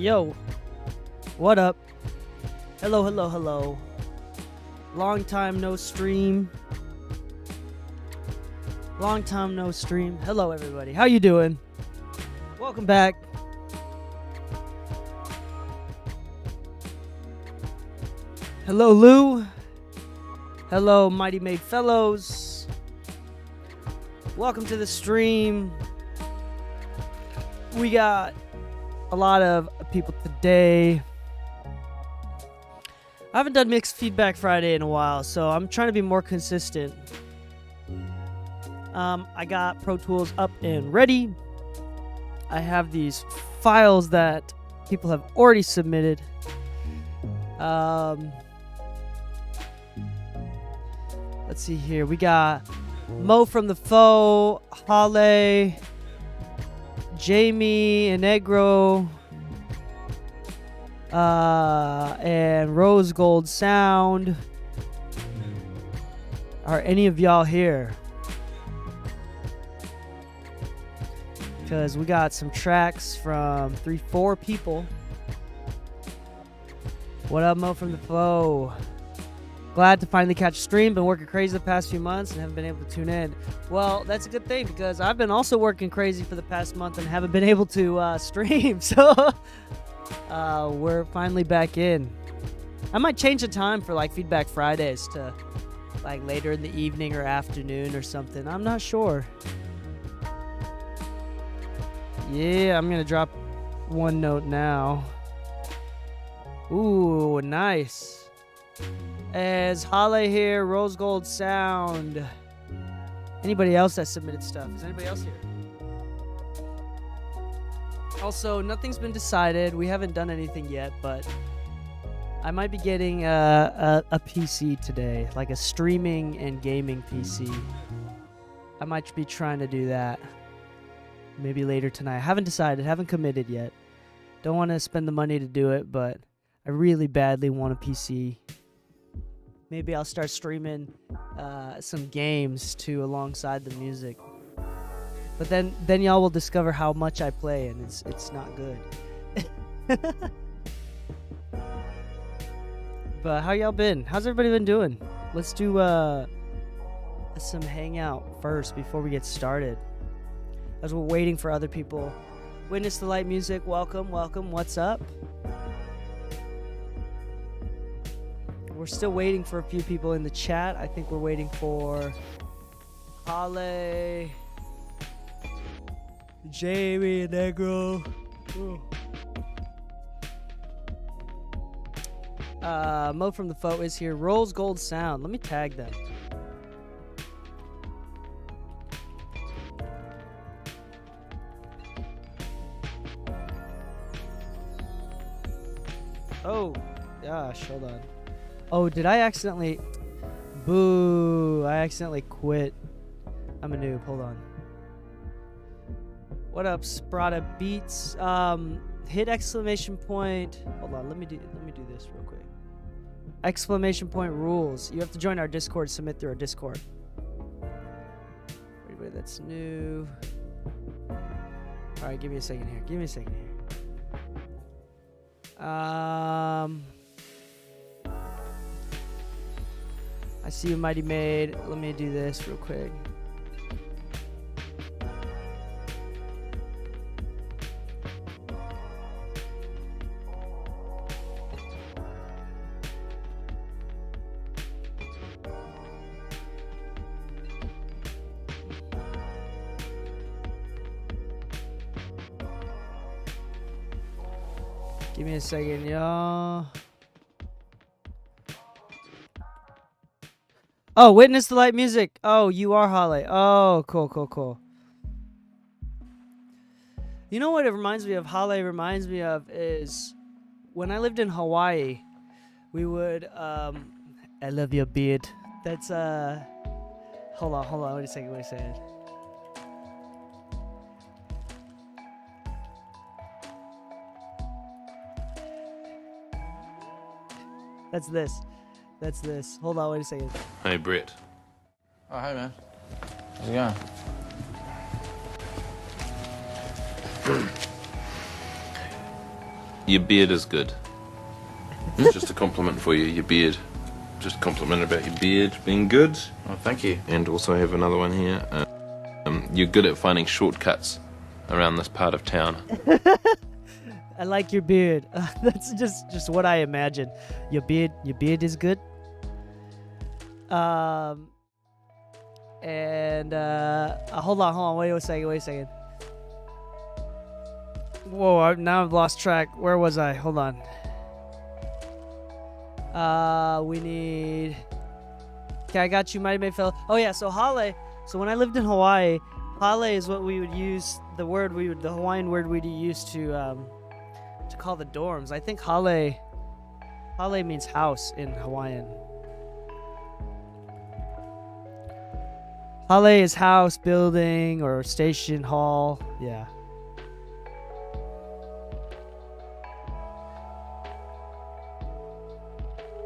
Yo, what up? Hello, hello, hello. Long time no stream. Long time no stream. Hello, everybody. How you doing? Welcome back. Hello, Lou. Hello, Mighty Made Fellows. Welcome to the stream. We got a lot of people today. I haven't done Mixed Feedback Friday in a while, so I'm trying to be more consistent. I got Pro Tools up and ready. I have these files that people have already submitted. Let's see here. We got Mo from the Foe, Hale, Jamie, Inegro, and Rose Gold Sound. Are any of y'all here? Because we got some tracks from 3-4 people. What up, Mo from the Foe? Glad to finally catch a stream. Been working crazy the past few months and haven't been able to tune in. Well, that's a good thing because I've been also working crazy for the past month and haven't been able to stream. So we're finally back in. I might change the time for like Feedback Fridays to like later in the evening or afternoon or something. I'm not sure. Yeah, I'm going to drop one note now. Ooh, nice. As Hale here, Rose Gold Sound. Anybody else that submitted stuff? Is anybody else here? Also, nothing's been decided. We haven't done anything yet, but I might be getting a PC today, like a streaming and gaming PC. I might be trying to do that. Maybe later tonight. I haven't decided, haven't committed yet. Don't want to spend the money to do it, but I really badly want a PC. Maybe I'll start streaming some games too alongside the music. But then y'all will discover how much I play, and it's not good. But how y'all been? How's everybody been doing? Let's do some hangout first before we get started. As we're waiting for other people. Witness the Light Music, welcome, welcome. What's up? We're still waiting for a few people in the chat. I think we're waiting for Hale, Jamie, Negro. Mo from the Foe is here. Rose Gold Sound. Let me tag them. Oh, gosh, hold on. Oh, did I accidentally... Boo, I accidentally quit. I'm a noob, hold on. What up, Sprata Beats? Hit exclamation point. Hold on, let me do this real quick. Exclamation point rules. You have to join our Discord, submit through our Discord. Anybody that's new. Alright, give me a second here. I see you, Mighty Made. Let me do this real quick. Give me a second, y'all. Oh, Witness the Light Music. Oh, you are Hale. Oh, cool. You know what it reminds me of? Hale reminds me of is when I lived in Hawaii, we would I love your beard. That's hold on, wait a second. That's this. Hold on, wait a second. Hey, Britt. Oh, hey, man. How's it going? Your beard is good. Just a compliment for you, your beard. Just a compliment about your beard being good. Oh, thank you. And also I have another one here. You're good at finding shortcuts around this part of town. I like your beard. That's just what I imagine. Your beard is good. And hold on, wait a second. Whoa, now I've lost track. Where was I? Hold on. We need. Okay, I got you, Mighty May fellow. Oh yeah, so Hale. So when I lived in Hawaii, Hale is what we would use. The Hawaiian word we'd use to call the dorms. I think Hale means house in Hawaiian. Hale is house, building, or station, hall. Yeah.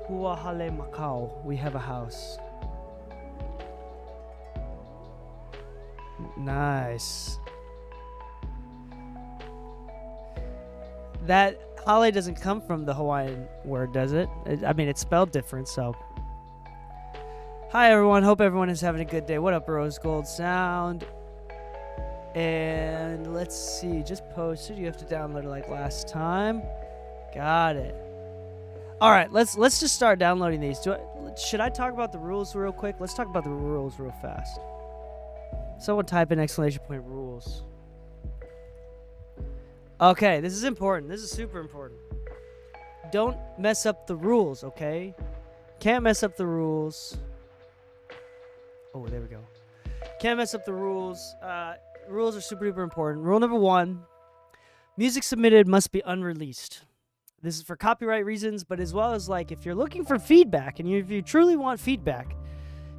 Hua Hale Macau. We have a house. Nice. That Hale doesn't come from the Hawaiian word, does it? I mean, it's spelled different, so. Hi, everyone. Hope everyone is having a good day. What up, Rose Gold Sound? And let's see. Just posted. You have to download it like last time. Got it. All right, let's just start downloading these. Should I talk about the rules real quick? Let's talk about the rules real fast. Someone type in ! rules. Okay, this is important. This is super important. Don't mess up the rules, okay? Can't mess up the rules. Oh, there we go. Can't mess up the rules. Rules are super duper important. Rule number 1, music submitted must be unreleased. This is for copyright reasons, but as well as like if you're looking for feedback and if you truly want feedback,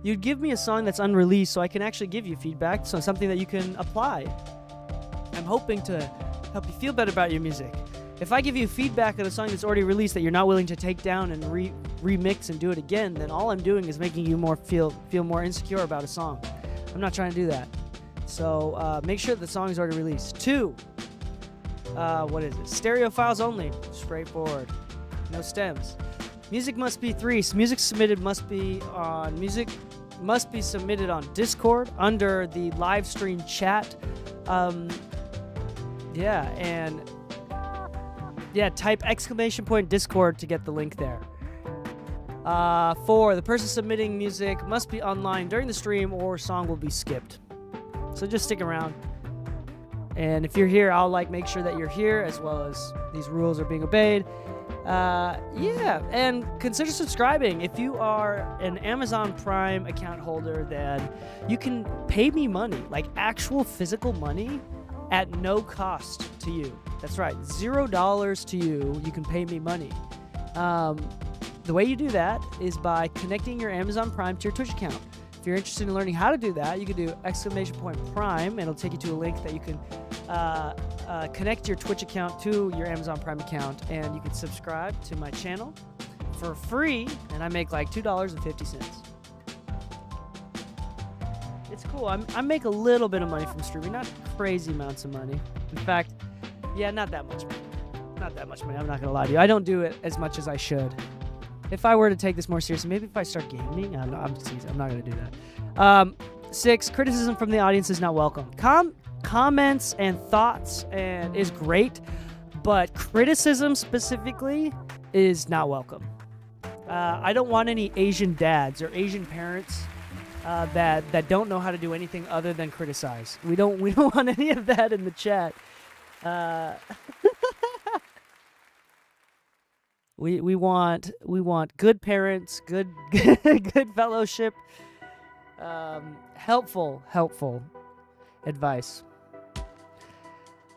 you'd give me a song that's unreleased so I can actually give you feedback, so something that you can apply. I'm hoping to help you feel better about your music. If I give you feedback on a song that's already released that you're not willing to take down and remix and do it again, then all I'm doing is making you feel more insecure about a song. I'm not trying to do that. So make sure the song is already released. 2, what is it? Stereo files only. Straightforward. No stems. Music must be 3. Music submitted must be submitted on Discord under the live stream chat. Type ! Discord to get the link there. 4, the person submitting music must be online during the stream or song will be skipped. So just stick around. And if you're here, I'll make sure that you're here as well as these rules are being obeyed. And consider subscribing. If you are an Amazon Prime account holder, then you can pay me money, like actual physical money, at no cost to you. That's right, $0 to you. You can pay me money. The way you do that is by connecting your Amazon Prime to your Twitch account. If you're interested in learning how to do that, you can do !Prime, and it'll take you to a link that you can connect your Twitch account to your Amazon Prime account, and you can subscribe to my channel for free, and I make like $2.50. It's cool. I make a little bit of money from streaming, not crazy amounts of money. In fact, not that much money. Not that much money. I'm not going to lie to you. I don't do it as much as I should. If I were to take this more seriously, maybe if I start gaming, I'm not going to do that. 6, criticism from the audience is not welcome. Comments and thoughts is great, but criticism specifically is not welcome. I don't want any Asian dads or Asian parents that don't know how to do anything other than criticize. We don't want any of that in the chat. We want good parents, good fellowship, helpful advice.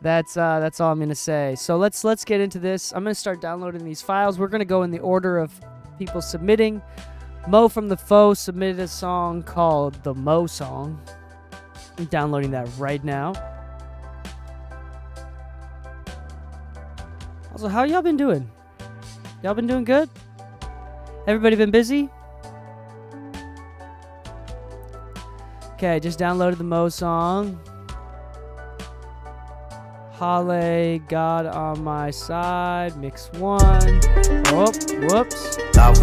That's all I'm gonna say. So let's get into this. I'm gonna start downloading these files. We're gonna go in the order of people submitting. Mo from the Foe submitted a song called the Mo Song. I'm downloading that right now. Also, how y'all been doing? Y'all been doing good? Everybody been busy? Okay, just downloaded the Mo Song. Holly, God on my side, mix 1. Oh, whoops. Oh,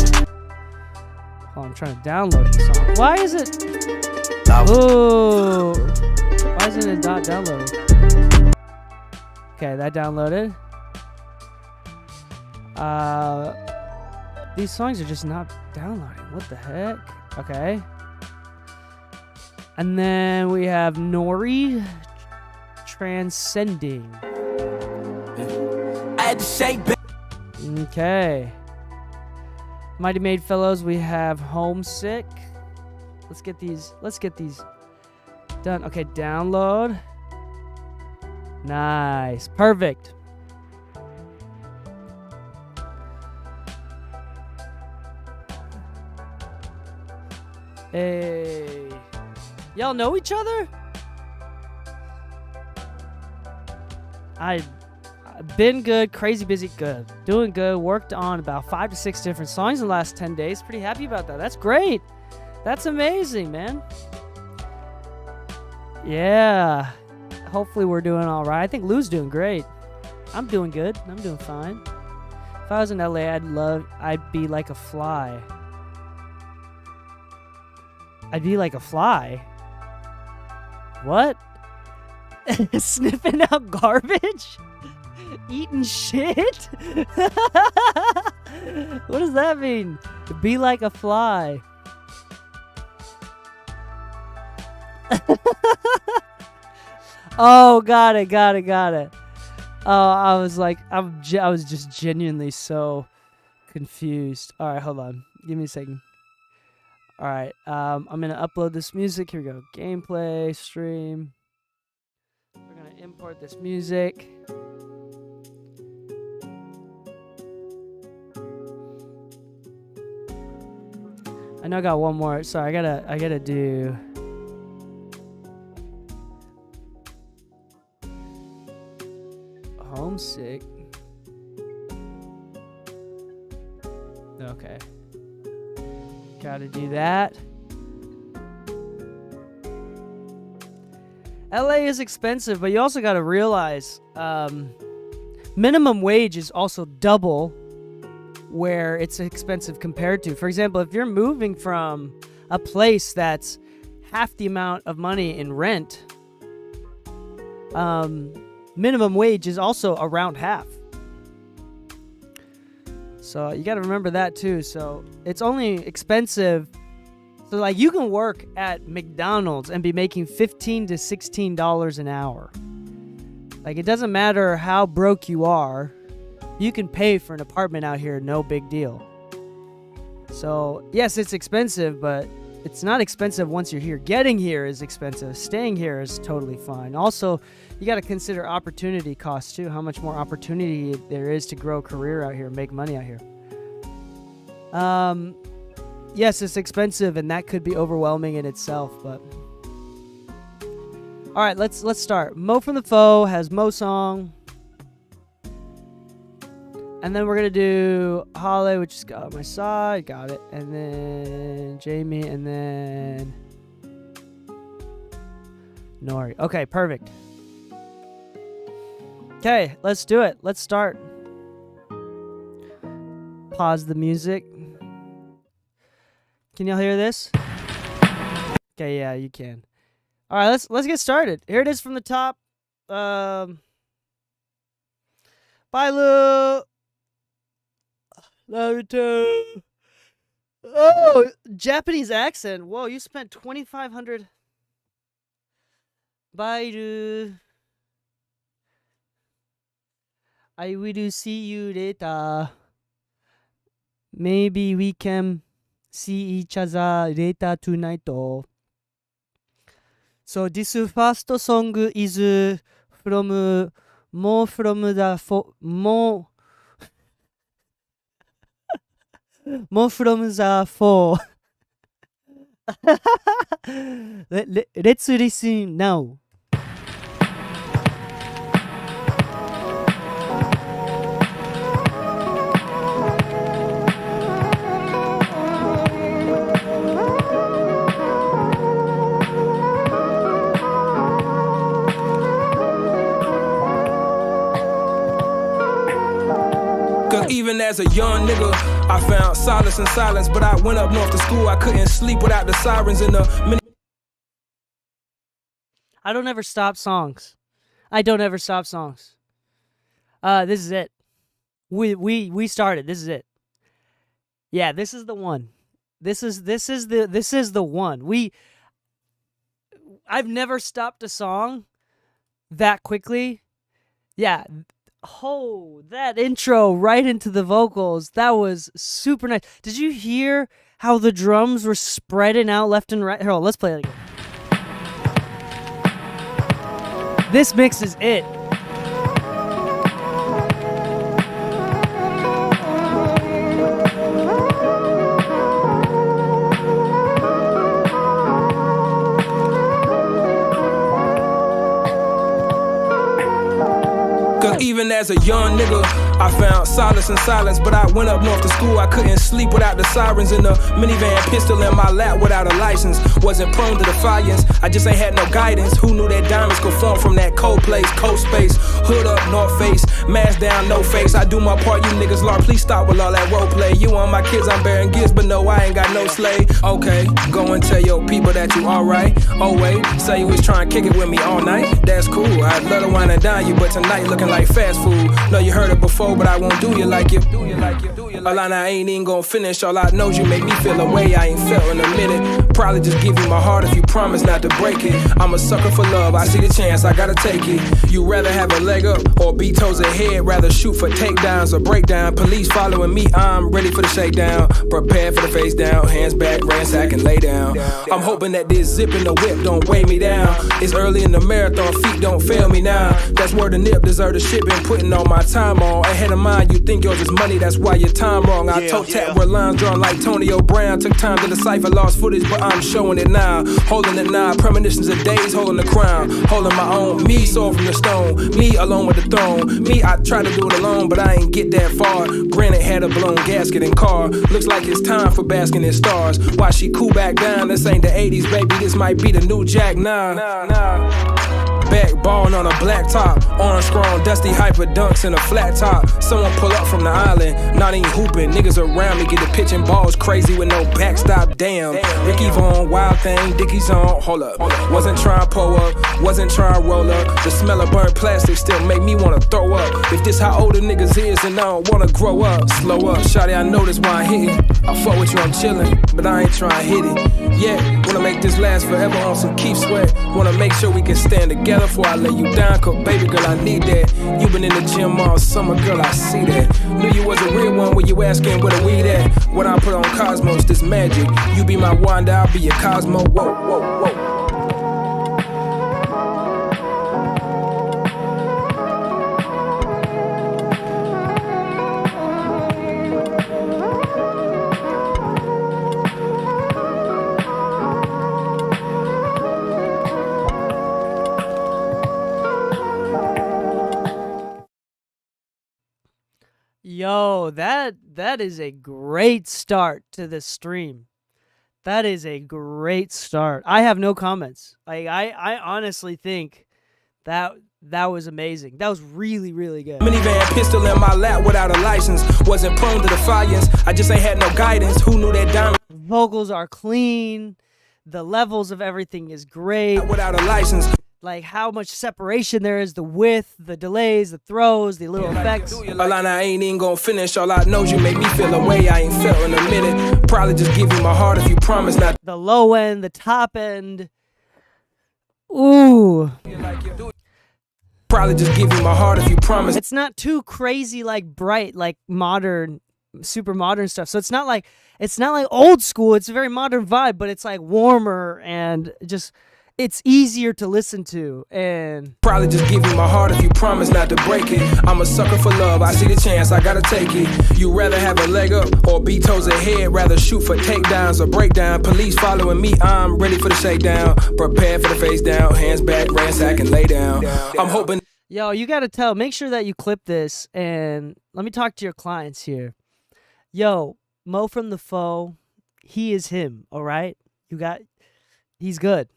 I'm trying to download the song. Why is it? Ooh. Why isn't it not downloading? Okay, that downloaded. These songs are just not downloading. What the heck? Okay. And then we have Nori Transcending. I had to shake back. Okay. Mighty Maid Fellows, we have Homesick. Let's get these done. Okay, download. Nice. Perfect. Hey. Y'all know each other? I've been good, crazy busy, good. Doing good, worked on about 5 to 6 different songs in the last 10 days. Pretty happy about that. That's great. That's amazing, man. Yeah. Hopefully we're doing all right. I think Lou's doing great. I'm doing good. I'm doing fine. If I was in LA, I'd be like a fly. I'd be like a fly. What? Sniffing out garbage? Eating shit? What does that mean? To be like a fly. Oh, got it. Oh, I was just genuinely so confused. All right, hold on. Give me a second. All right, I'm going to upload this music. Here we go. Gameplay, stream. We're going to import this music. I know I got one more. Sorry, I gotta do... Homesick. Okay. Gotta do that. LA is expensive, but you also gotta realize minimum wage is also double where it's expensive compared to. For example, if you're moving from a place that's half the amount of money in rent, minimum wage is also around half. So you got to remember that too. So it's only expensive. So like you can work at McDonald's and be making $15 to $16 an hour. Like it doesn't matter how broke you are. You can pay for an apartment out here, no big deal. So yes, it's expensive, but it's not expensive once you're here. Getting here is expensive. Staying here is totally fine. Also, you got to consider opportunity costs too. How much more opportunity there is to grow a career out here, make money out here. Yes, it's expensive, and that could be overwhelming in itself. But all right, let's start. Mo from the Foe has Mo song, and then we're gonna do Holly, which is God on my side, got it, and then Jamie, and then Nori. Okay, perfect. Okay, let's do it. Let's start. Pause the music. Can y'all hear this? Okay, yeah, you can. All right, let's get started. Here it is from the top. Bye, Lou. Love you too. Oh, Japanese accent. Whoa, you spent 2,500. Bye, Lou. I will see you later. Maybe we can see each other later tonight. So this first song is from More from the More from the Four. Let's listen now. Cause even as a young nigga, I found solace in silence. But I went up north to school, I couldn't sleep without the sirens in the mini. I don't ever stop songs. I don't ever stop songs. This is it. We started. This is it. Yeah, this is the one. This is the one. I've never stopped a song that quickly. Yeah. Oh, that intro right into the vocals. That was super nice. Did you hear how the drums were spreading out left and right? Hold on, let's play it again. This mix is it. Cause even as a young nigga, I found solace in silence. But I went up north to school, I couldn't sleep without the sirens in the minivan, pistol in my lap without a license. Wasn't prone to defiance, I just ain't had no guidance. Who knew that diamonds could form from that cold place, cold space? Hood up, north face, mask down, no face. I do my part, you niggas larp, please stop with all that role play. You on my kids, I'm bearing gifts, but no, I ain't got no slave. Okay, go and tell your people that you alright. Oh wait, say you was trying to kick it with me all night. That's cool, I'd love to wine and dine you, but tonight looking like fast food. Know you heard it before, but I won't do you like you. Alana, I ain't even gon' finish. All I know is you make me feel a way I ain't felt in a minute. Probably just give you my heart if you promise not to break it. I'm a sucker for love, I see the chance, I gotta take it. You rather have a leg up or be toes ahead, rather shoot for takedowns or breakdown. Police following me, I'm ready for the shakedown. Prepared for the face down, hands back, ransack and lay down. I'm hoping that this zip in the whip don't weigh me down. It's early in the marathon, feet don't fail me now. That's where the nip deserve the shit, been putting all my time on. Ahead of mine, you think yours is money, that's why your time wrong. I toe tap where lines drawn like Tony O'Brien. Took time to decipher lost footage, but I'm showing it now. Holding it now, premonitions of days, holding the crown. Holding my own, me soul from the stone. Me alone with the throne. Me, I try to do it alone, but I ain't get that far. Granted, had a blown gasket and car. Looks like it's time for basking in stars. Why she cool back down? This ain't the 80s, baby, this might be the new Jack 9. Back ballin' on a black top, orange scroll, dusty hyper dunks in a flat top. Someone pull up from the island, not even hooping. Niggas around me get the pitching balls crazy with no backstop. Damn, Ricky Vaughn, wild thing, Dickie's on. Hold up, wasn't trying to pull up, wasn't trying to roll up. The smell of burnt plastic still make me wanna throw up. If this how older niggas is, and I don't wanna grow up. Slow up, shawty, I know this why I hit it. I fuck with you, I'm chillin', but I ain't trying to hit it. Yeah, wanna make this last forever on some Keith Sweat. Wanna make sure we can stand together before I lay you down, cause baby girl, I need that. You been in the gym all summer, girl, I see that. Knew you was a real one when you asking where the weed at. When I put on Cosmos, this magic. You be my Wanda, I'll be your Cosmo. Whoa, whoa, whoa. Yo, that is a great start to the stream. That is a great start. I have no comments. I honestly think that was amazing. That was really, really good. Minivan, pistol in my lap without a license. Wasn't prone to defiance, I just ain't had no guidance. Who knew that diamond? Vocals are clean. The levels of everything is great. Without a license. Like how much separation there is, the width, the delays, the throws, the little effects. Alana, I ain't even gon' finish. All I know is you make me feel a way I ain't felt in a minute. Probably just give you my heart if you promise not. The low end, the top end. Ooh. Probably just give you my heart if you promise. It's not too crazy like bright, like modern, super modern stuff. So it's not like old school. It's a very modern vibe, but it's like warmer and just it's easier to listen to. And probably just give you my heart if you promise not to break it. I'm a sucker for love, I see the chance, I gotta take it. You rather have a leg up or be toes ahead, rather shoot for takedowns or breakdown. Police following me, I'm ready for the shakedown. Prepared for the face down, hands back, ransack and lay down. I'm hoping. Yo, you gotta make sure that you clip this and let me talk to your clients here. Yo, Mo from the Foe, he is him, all right? He's good. He's good.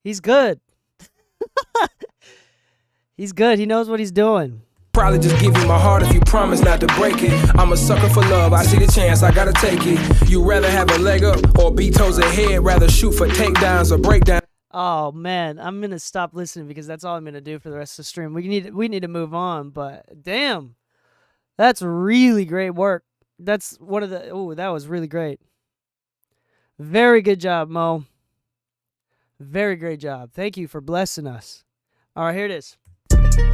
He's good. He's good. He knows what he's doing. Probably just give you my heart if you promise not to break it. I'm a sucker for love, I see the chance, I gotta take it. You rather have a leg up or beat toes ahead, rather shoot for takedowns or breakdowns. Oh man, I'm gonna stop listening because that's all I'm gonna do for the rest of the stream. We need to move on, but damn, that's really great work. That's one of the that was really great. Very good job, Mo. Very great job. Thank you for blessing us. All right, here it is.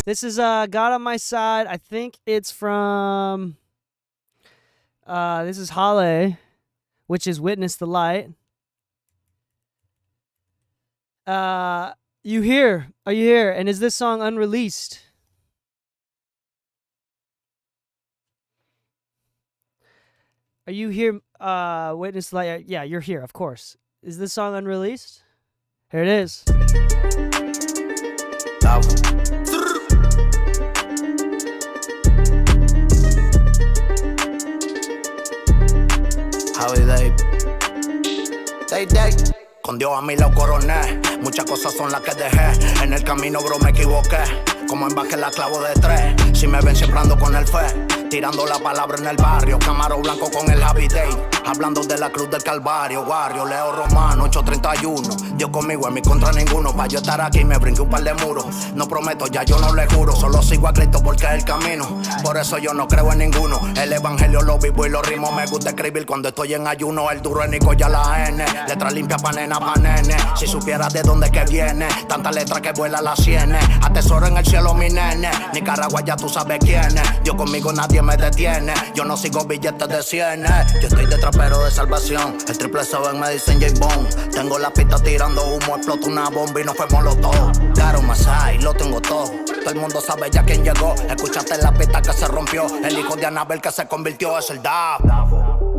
This is God on My Side. I think it's from this is Halle, which is Witness the Light. Are you here? And is this song unreleased? Are you here? Witness the Light. Yeah, you're here, of course. Is this song unreleased? Here it is. Day. Con Dios a mí lo coroné. Muchas cosas son las que dejé. En el camino, bro, me equivoqué. Como en Vázquez la clavo de 3. Si me ven siempre ando con el fe. Tirando la palabra en el barrio. Camaro blanco con el Happy Day. Hablando de la cruz del Calvario. Barrio, Leo Romano, 831. Dios conmigo, en mi contra ninguno. Pa' yo estar aquí me brinqué un par de muros. No prometo, ya yo no le juro. Solo sigo a Cristo porque es el camino. Por eso yo no creo en ninguno. El evangelio lo vivo y lo rimo. Me gusta escribir cuando estoy en ayuno. El duro es Nico ya la N. Letra limpia pa' nena, pa' nene. Si supieras de dónde que viene. Tanta letra que vuela las sienes. Atesoro en el cielo mi nene. Nicaragua ya tú sabes quién es. Dios conmigo nadie me detiene. Yo no sigo billetes de 100. Yo estoy de trapero de salvación. El 777 me dicen J Bone. Tengo la pista tirando humo. Explota una bomba y nos fuimos los dos. Claro, Masai, lo tengo todo. Todo el mundo sabe ya quién llegó. Escuchaste la pista que se rompió. El hijo de Anabel que se convirtió es el Davo.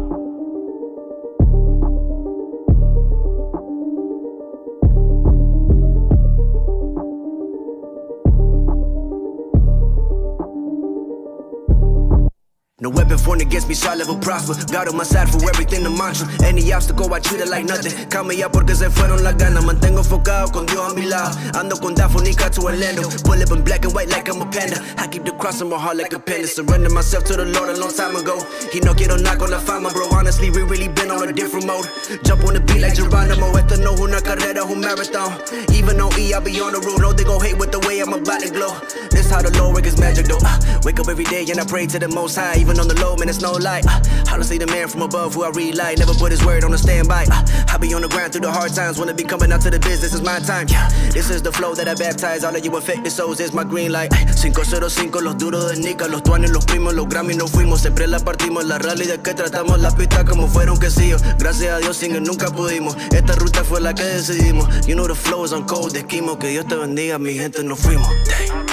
No weapon formed against me shall ever prosper. God on my side for everything the mantra. Any obstacle I treat it like nothing. Count me out porque se fueron las ganas. Mantengo enfocado con Dios a mi lado. Ando con Dafonica to Orlando. Pull up in black and white like I'm a panda. I keep the cross on my heart like a panda. Surrender myself to the Lord a long time ago. He no quiero nada con la fama, bro. Honestly, we really been on a different mode. Jump on the beat like Geronimo. Esta no es una carrera, un marathon. Even on E, I be on the road. No, they gon' hate with the way I'm about to glow. This how the Lord work is magic though. Wake up every day and I pray to the Most High. Even on the low, man, it's no light. I don't see the man from above who I relight. Never put his word on a standby. I be on the ground through the hard times. Wanna be coming out to the business, it's my time. This is the flow that I baptize. All of you infected souls is my green light. 505, los duros de Nica, los tuanes, los primos, los Grammy nos fuimos. Siempre la partimos, la realidad que tratamos la pista como fuera un quesillo. Gracias a Dios sin él nunca pudimos. Esta ruta fue la que decidimos. You know the flow is on cold, de esquimo. Que Dios te bendiga, mi gente, nos fuimos. Dang.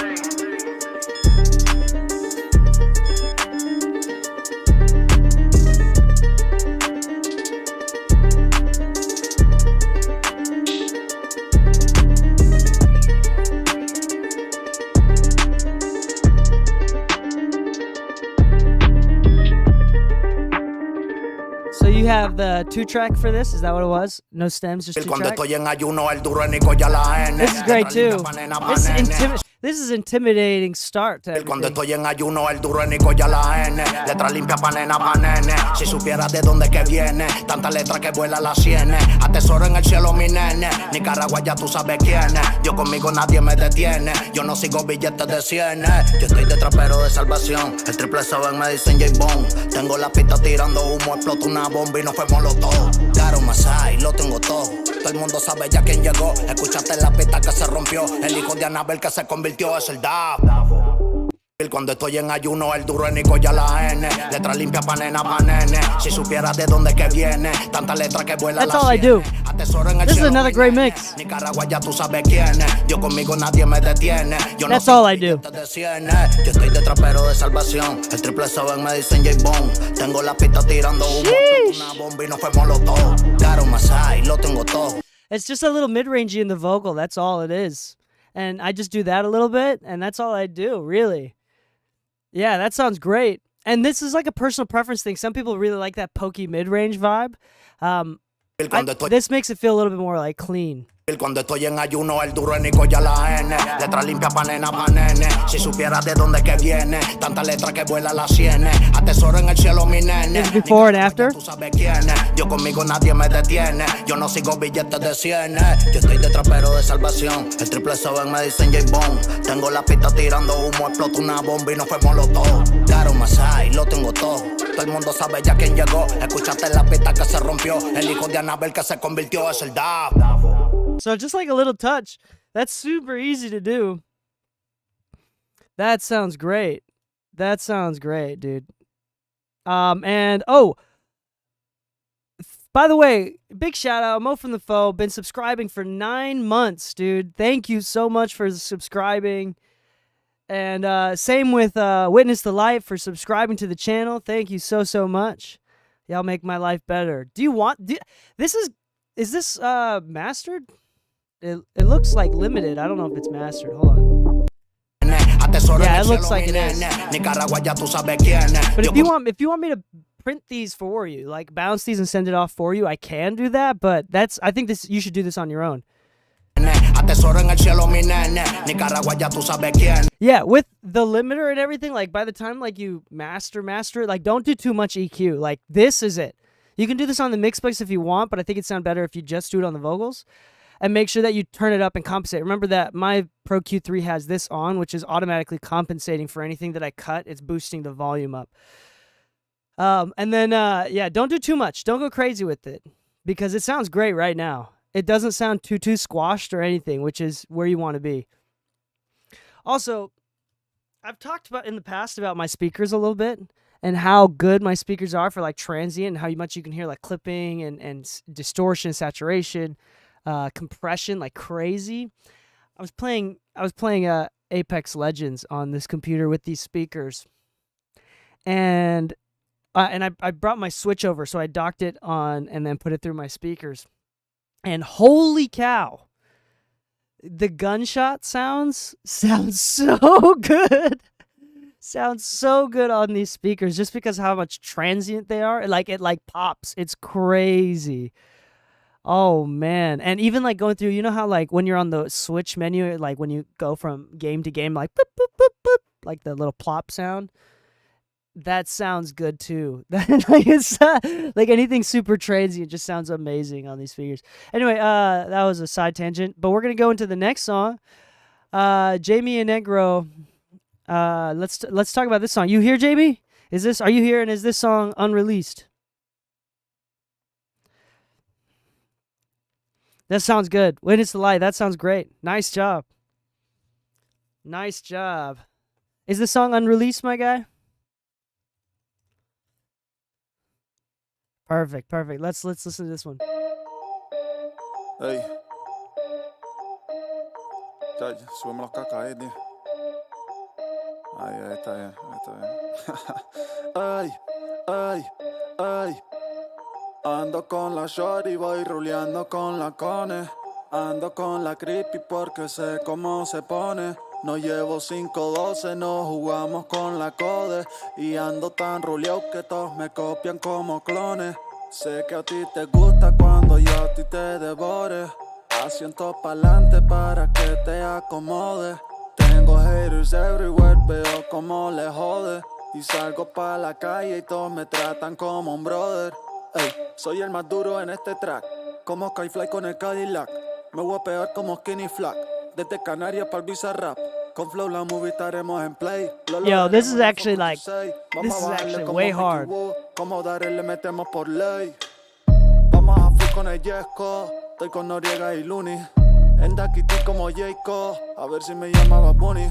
You have the 2-track for this? Is that what it was? No stems, just 2-track? This is great too. This is intimidating start to Cuando estoy en ayuno, el duro es Nico ya la N. Letra limpia pa' nena, pa' nene. Si supieras de dónde que viene. Tanta letra que vuela las sienes. Atesoro en el cielo mi nene. Nicaragua ya tú sabes quién es. Dios conmigo nadie me detiene. Yo no sigo billetes de 100. Yo estoy de trapero de salvación. El 777 me dicen J Bone. Tengo la pista tirando humo. Explota una bomba y nos fuimos los dos. Claro, Masai, lo tengo todo. Todo el mundo sabe ya quién llegó. Escuchaste la pista que se rompió. El hijo de Anabel que se convirtió es el Davo. Cuando estoy en ayuno, el duro es Nico ya la N. Letra limpia pa' nena, pa' nene. Si supieras de dónde que viene. Tanta letra que vuela That's all I do. This is another great mix. Nicaragua ya tú sabes quién es. Yo conmigo nadie me detiene. That's all I do. Yo estoy de trapero de salvación. El 777 me dicen J Bone. Tengo la pista tirando humo. Una bomba y nos fuimos los dos. Claro, Masai, lo tengo todo. It's just a little mid-rangey in the vocal. That's all it is. And I just do that a little bit, and that's all I do, really. Yeah, that sounds great. And this is like a personal preference thing. Some people really like that pokey mid-range vibe. This makes it feel a little bit more like clean. Cuando estoy en ayuno, el duro es Nico ya la N. Letra limpia pa' nena, pa' nene. Si supieras de dónde que viene, tanta letra que vuela las sienes. Atesoro en el cielo mi nene. Is before and after? Tú sabes quién es. Yo conmigo nadie me detiene. Yo no sigo billetes de 100. Yo estoy de trapero de salvación. El triple seven me dicen J Bone. Tengo la pista tirando humo, explota una bomba y nos fuimos los dos. Claro, Masai, lo tengo todo. Todo el mundo sabe ya quién llegó. Escuchaste la pista que se rompió. El hijo de Anabel que se convirtió es el Dab. So just like a little touch. That's super easy to do. That sounds great. That sounds great, dude. And oh, by the way, big shout out, Mo from the Foe. Been subscribing for 9 months, dude. Thank you so much for subscribing. And same with Witness the Light for subscribing to the channel. Thank you so much. Y'all make my life better. Do you want? Is this mastered? It looks like limited. I don't know if it's mastered. Hold on. Yeah, it looks like it is. But if you want me to print these for you, like bounce these and send it off for you, I can do that. But I think you should do this on your own. Yeah, with the limiter and everything, like by the time like you master it, like don't do too much EQ. Like this is it. You can do this on the Mixplex if you want, but I think it'd sound better if you just do it on the vocals. And make sure that you turn it up and compensate. Remember that my Pro Q3 has this on, which is automatically compensating for anything that I cut. It's boosting the volume up. And then, yeah, don't do too much. Don't go crazy with it because it sounds great right now. It doesn't sound too squashed or anything, which is where you want to be. Also, I've talked about in the past about my speakers a little bit and how good my speakers are for like transient and how much you can hear like clipping and distortion, saturation. Compression like crazy. I was playing Apex Legends on this computer with these speakers, and I brought my Switch over, so I docked it on and then put it through my speakers, and holy cow, the gunshot sounds sound so good. Sounds so good on these speakers just because how much transient they are. Like it like pops. It's crazy. Oh man. And even like going through, you know how like when you're on the Switch menu, like when you go from game to game, like boop, boop, boop, boop, like the little plop sound, that sounds good too. Like it's like anything super transient just sounds amazing on these speakers. Anyway, that was a side tangent, but we're gonna go into the next song. Jamie and Negro. Let's talk about this song. You here, Jamie? Are you here? And is this song unreleased? That sounds good. Witness the Light. That sounds great. Nice job. Nice job. Is the song unreleased, my guy? Perfect. Let's listen to this one. Hey. Ya, súbeme los cacas ahí, tío. Ahí está bien, Ay, ay, ay. Ando con la shorty, voy ruleando con la cone. Ando con la creepy porque sé cómo se pone. No llevo 512, no jugamos con la code. Y ando tan ruleado que todos me copian como clones. Sé que a ti te gusta cuando yo a ti te devore. Asiento pa'lante para que te acomode. Tengo haters everywhere, veo como le jode. Y salgo pa' la calle y todos me tratan como un brother. Ey, soy el más duro en este track, como Skyfly con el Cadillac. Me voy a pegar como Skinny Flack, desde Canarias para el Bizarrap. Con Flow la movie estaremos en play. Yo, this is actually way hard. Como Daré le metemos por ley. Vamos a full con el Yesco, estoy con Noriega y Looney. En Dakiti como Jayco, a ver si me llamaba Bunny.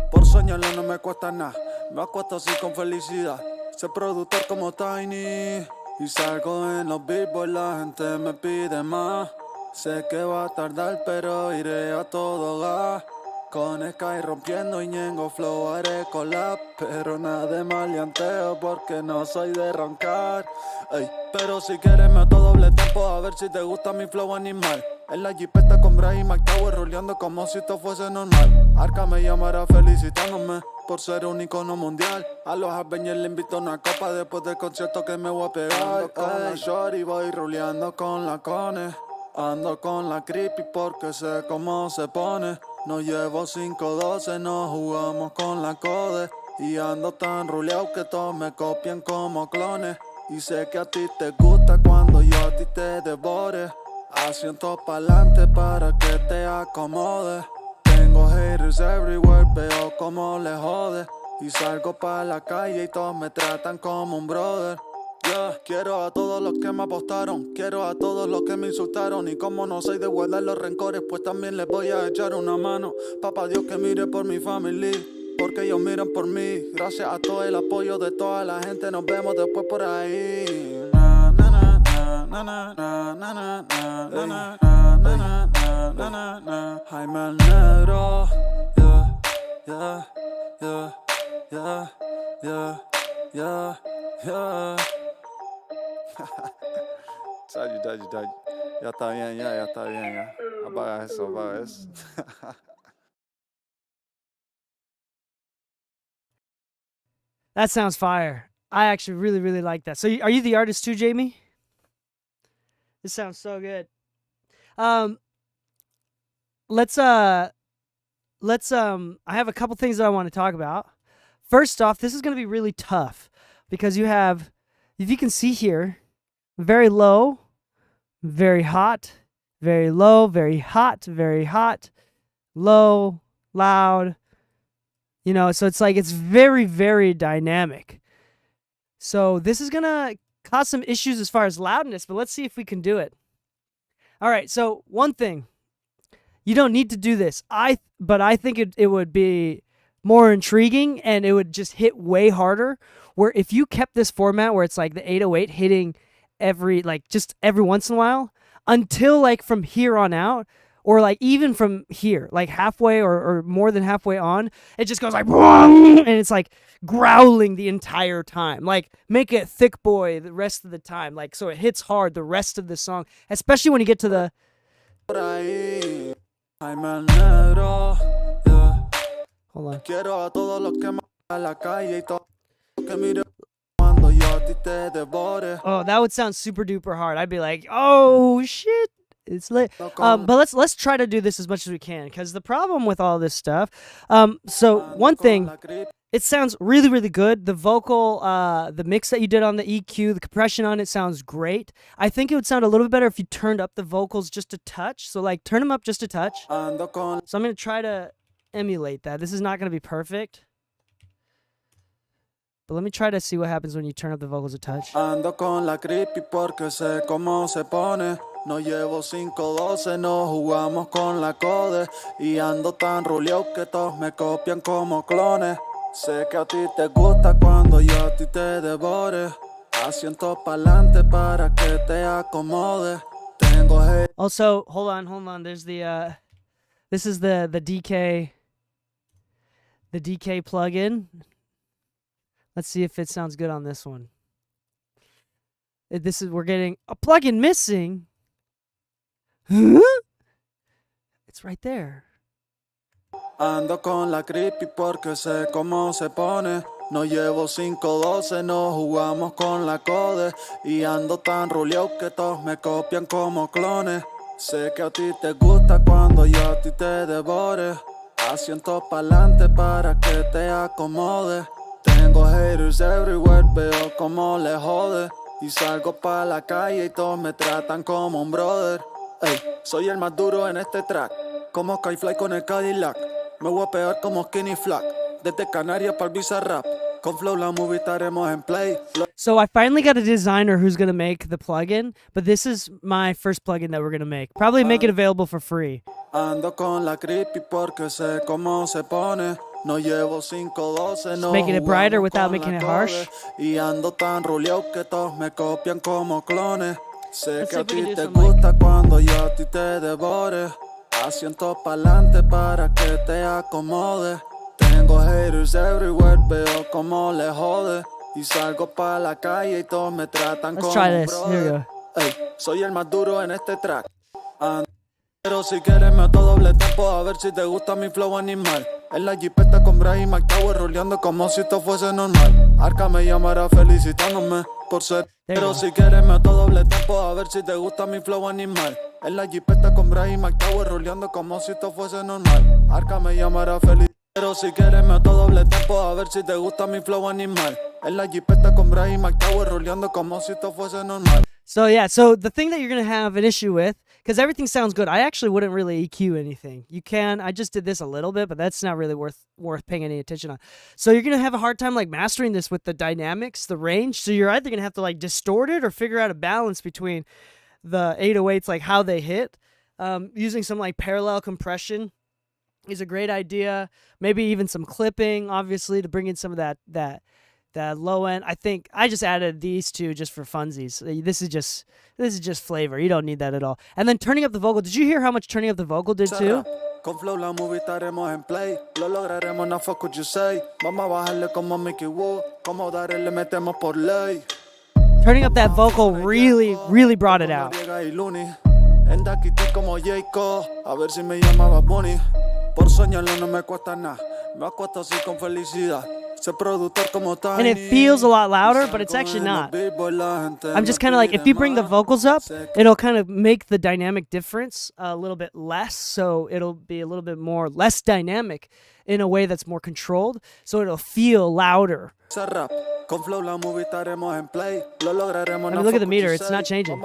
Por soñarlo no me cuesta nada, me acuesto así con felicidad. Sé productor como Tiny. Y salgo en los billboards, la gente me pide más. Sé que va a tardar, pero iré a todo gas. Con Sky rompiendo y Ñengo Flow haré collab. Pero nada de maleanteo porque no soy de roncar. Ey, pero si quieres meto doble tempo a ver si te gusta mi flow animal. En la jipeta con Bray y McTower roleando como si esto fuese normal. Arca me llamará felicitándome por ser un icono mundial. A los Avengers le invito a una copa después del concierto que me voy a pegar. Con la shorty voy roleando con la cone. Ando con la creepy porque sé cómo se pone. No llevo 512, no jugamos con la code. Y ando tan ruleado que todos me copian como clones. Y sé que a ti te gusta cuando yo a ti te devore. Asiento pa'lante para que te acomode. Tengo haters everywhere, veo como le jode. Y salgo pa' la calle y todos me tratan como un brother. Yeah. Quiero a todos los que me apostaron, quiero a todos los que me insultaron. Y como no soy de guardar los rencores, pues también les voy a echar una mano. Papá Dios que mire por mi familia, porque ellos miran por mí. Gracias a todo el apoyo de toda la gente, nos vemos después por ahí. Na, na, na, na, na, na, na, na, na, na, na, na, na, na, na. Jaime el Negro, yeah, yeah, yeah, yeah, yeah, yeah, yeah. Chayo. Ya está bien, ya está bien, ya. Apaga eso. That sounds fire. I actually really, really like that. So are you the artist too, Jamie? This sounds so good. Let's I have a couple things that I want to talk about. First off, this is going to be really tough because you have, if you can see here, very low, very hot, very low, very hot, low, loud. You know, so it's like it's very, very dynamic. So this is going to cause some issues as far as loudness, but let's see if we can do it. All right, so one thing. You don't need to do this. But I think it would be more intriguing and it would just hit way harder. Where if you kept this format where it's like the 808 hitting every once in a while until like from here on out, or like even from here, like halfway or more than halfway on, it just goes like and it's like growling the entire time. Like make it thick boy the rest of the time. Like so it hits hard the rest of the song, especially when you get to the Jaime el Negro, yeah. Hold on. Quiero a todos los que me a la calle y todos los que mire cuando yo a ti te devore. Oh, that would sound super duper hard. I'd be like, oh shit, it's lit. But let's try to do this as much as we can, because the problem with all this stuff. So one thing, it sounds really, really good. The vocal, the mix that you did on the EQ, the compression on it sounds great. I think it would sound a little bit better if you turned up the vocals just a touch. So like turn them up just a touch. So I'm going to try to emulate that. This is not going to be perfect. But let me try to see what happens when you turn up the vocals a touch. Ando con la creepy porque sé cómo se pone. No llevo 512, no jugamos con la code. Y ando tan ruleado que todos me copian como clones. Sé que a ti te gusta cuando yo a ti te devore. Asiento pa'lante para que te acomode. Tengo hate. Also, hold on. There's the this is the DK plugin. Let's see if it sounds good on this one. We're getting a plugin missing. Huh? It's right there. Ando con la creepy porque sé cómo se pone. No llevo 512, no jugamos con la code. Y ando tan ruleado que todos me copian como clones. Sé que a ti te gusta cuando yo a ti te devore. Asiento pa'lante para que te acomode. Tengo haters everywhere, veo como le jode. Y salgo pa' la calle y todos me tratan como un brother. Ey, soy el más duro en este track, como Skyfly con el Cadillac. Me voy a pegar como Skinny Flack, desde Canarias para el Bizarrap. Con Flow la movie estaremos en play. So I finally got a designer who's going to make the plugin, but this is my first plugin that we're going to make. Probably make it available for free. Ando con la creepy porque sé cómo se pone. No llevo 512, no making it brighter without making it harsh. Y ando tan ruleado que todos me copian como clones. Sé que a ti te gusta cuando yo a ti te devore. Asiento pa'lante para que te acomode. Tengo haters everywhere, veo como le jode. Y salgo pa' la calle y todos me tratan como un brother. Ey, soy el más duro en este track. Pero si quieres meto doble tempo a ver si te gusta mi flow animal. En la jipeta con Bray y Mike Tower roleando como si esto fuese normal. Arca me llamará felicitándome por ser. Pero si quieres meto doble tempo a ver si te gusta mi flow animal. En la jipeta con Bray y Mike Tower roleando como si esto fuese normal. Arca me llamará feliz, pero si quieres me meto doble tempo a ver si te gusta mi flow animal. En la jipeta con Bray y Mike Tower roleando como si esto fuese normal. So yeah, so the thing that you're gonna have an issue with, because everything sounds good, I actually wouldn't really EQ anything. You can, I just did this a little bit, but that's not really worth paying any attention on. So you're gonna have a hard time like mastering this with the dynamics, the range. So you're either gonna have to like distort it or figure out a balance between the 808s, like how they hit. Using some like parallel compression is a great idea. Maybe even some clipping, obviously, to bring in some of that low end. I think I just added these two just for funsies. This is just flavor. You don't need that at all. And then turning up the vocal. Did you hear how much turning up the vocal did too? Con flow la movie estaremos en play. Lo lograremos, no fuck what you say. Vamos a bajarle como Mickey Woo. Como darle le metemos por ley. Turning up that vocal really brought it out. En Daquiti como Jayco. A ver si me llamaba Bonnie. Por soñarlo no me cuesta nada. Me acuesto así con felicidad. And it feels a lot louder, but it's actually not. I'm just kind of like, if you bring the vocals up, it'll kind of make the dynamic difference a little bit less, so it'll be a little bit more less dynamic in a way that's more controlled, so it'll feel louder. I mean, look at the meter, it's not changing.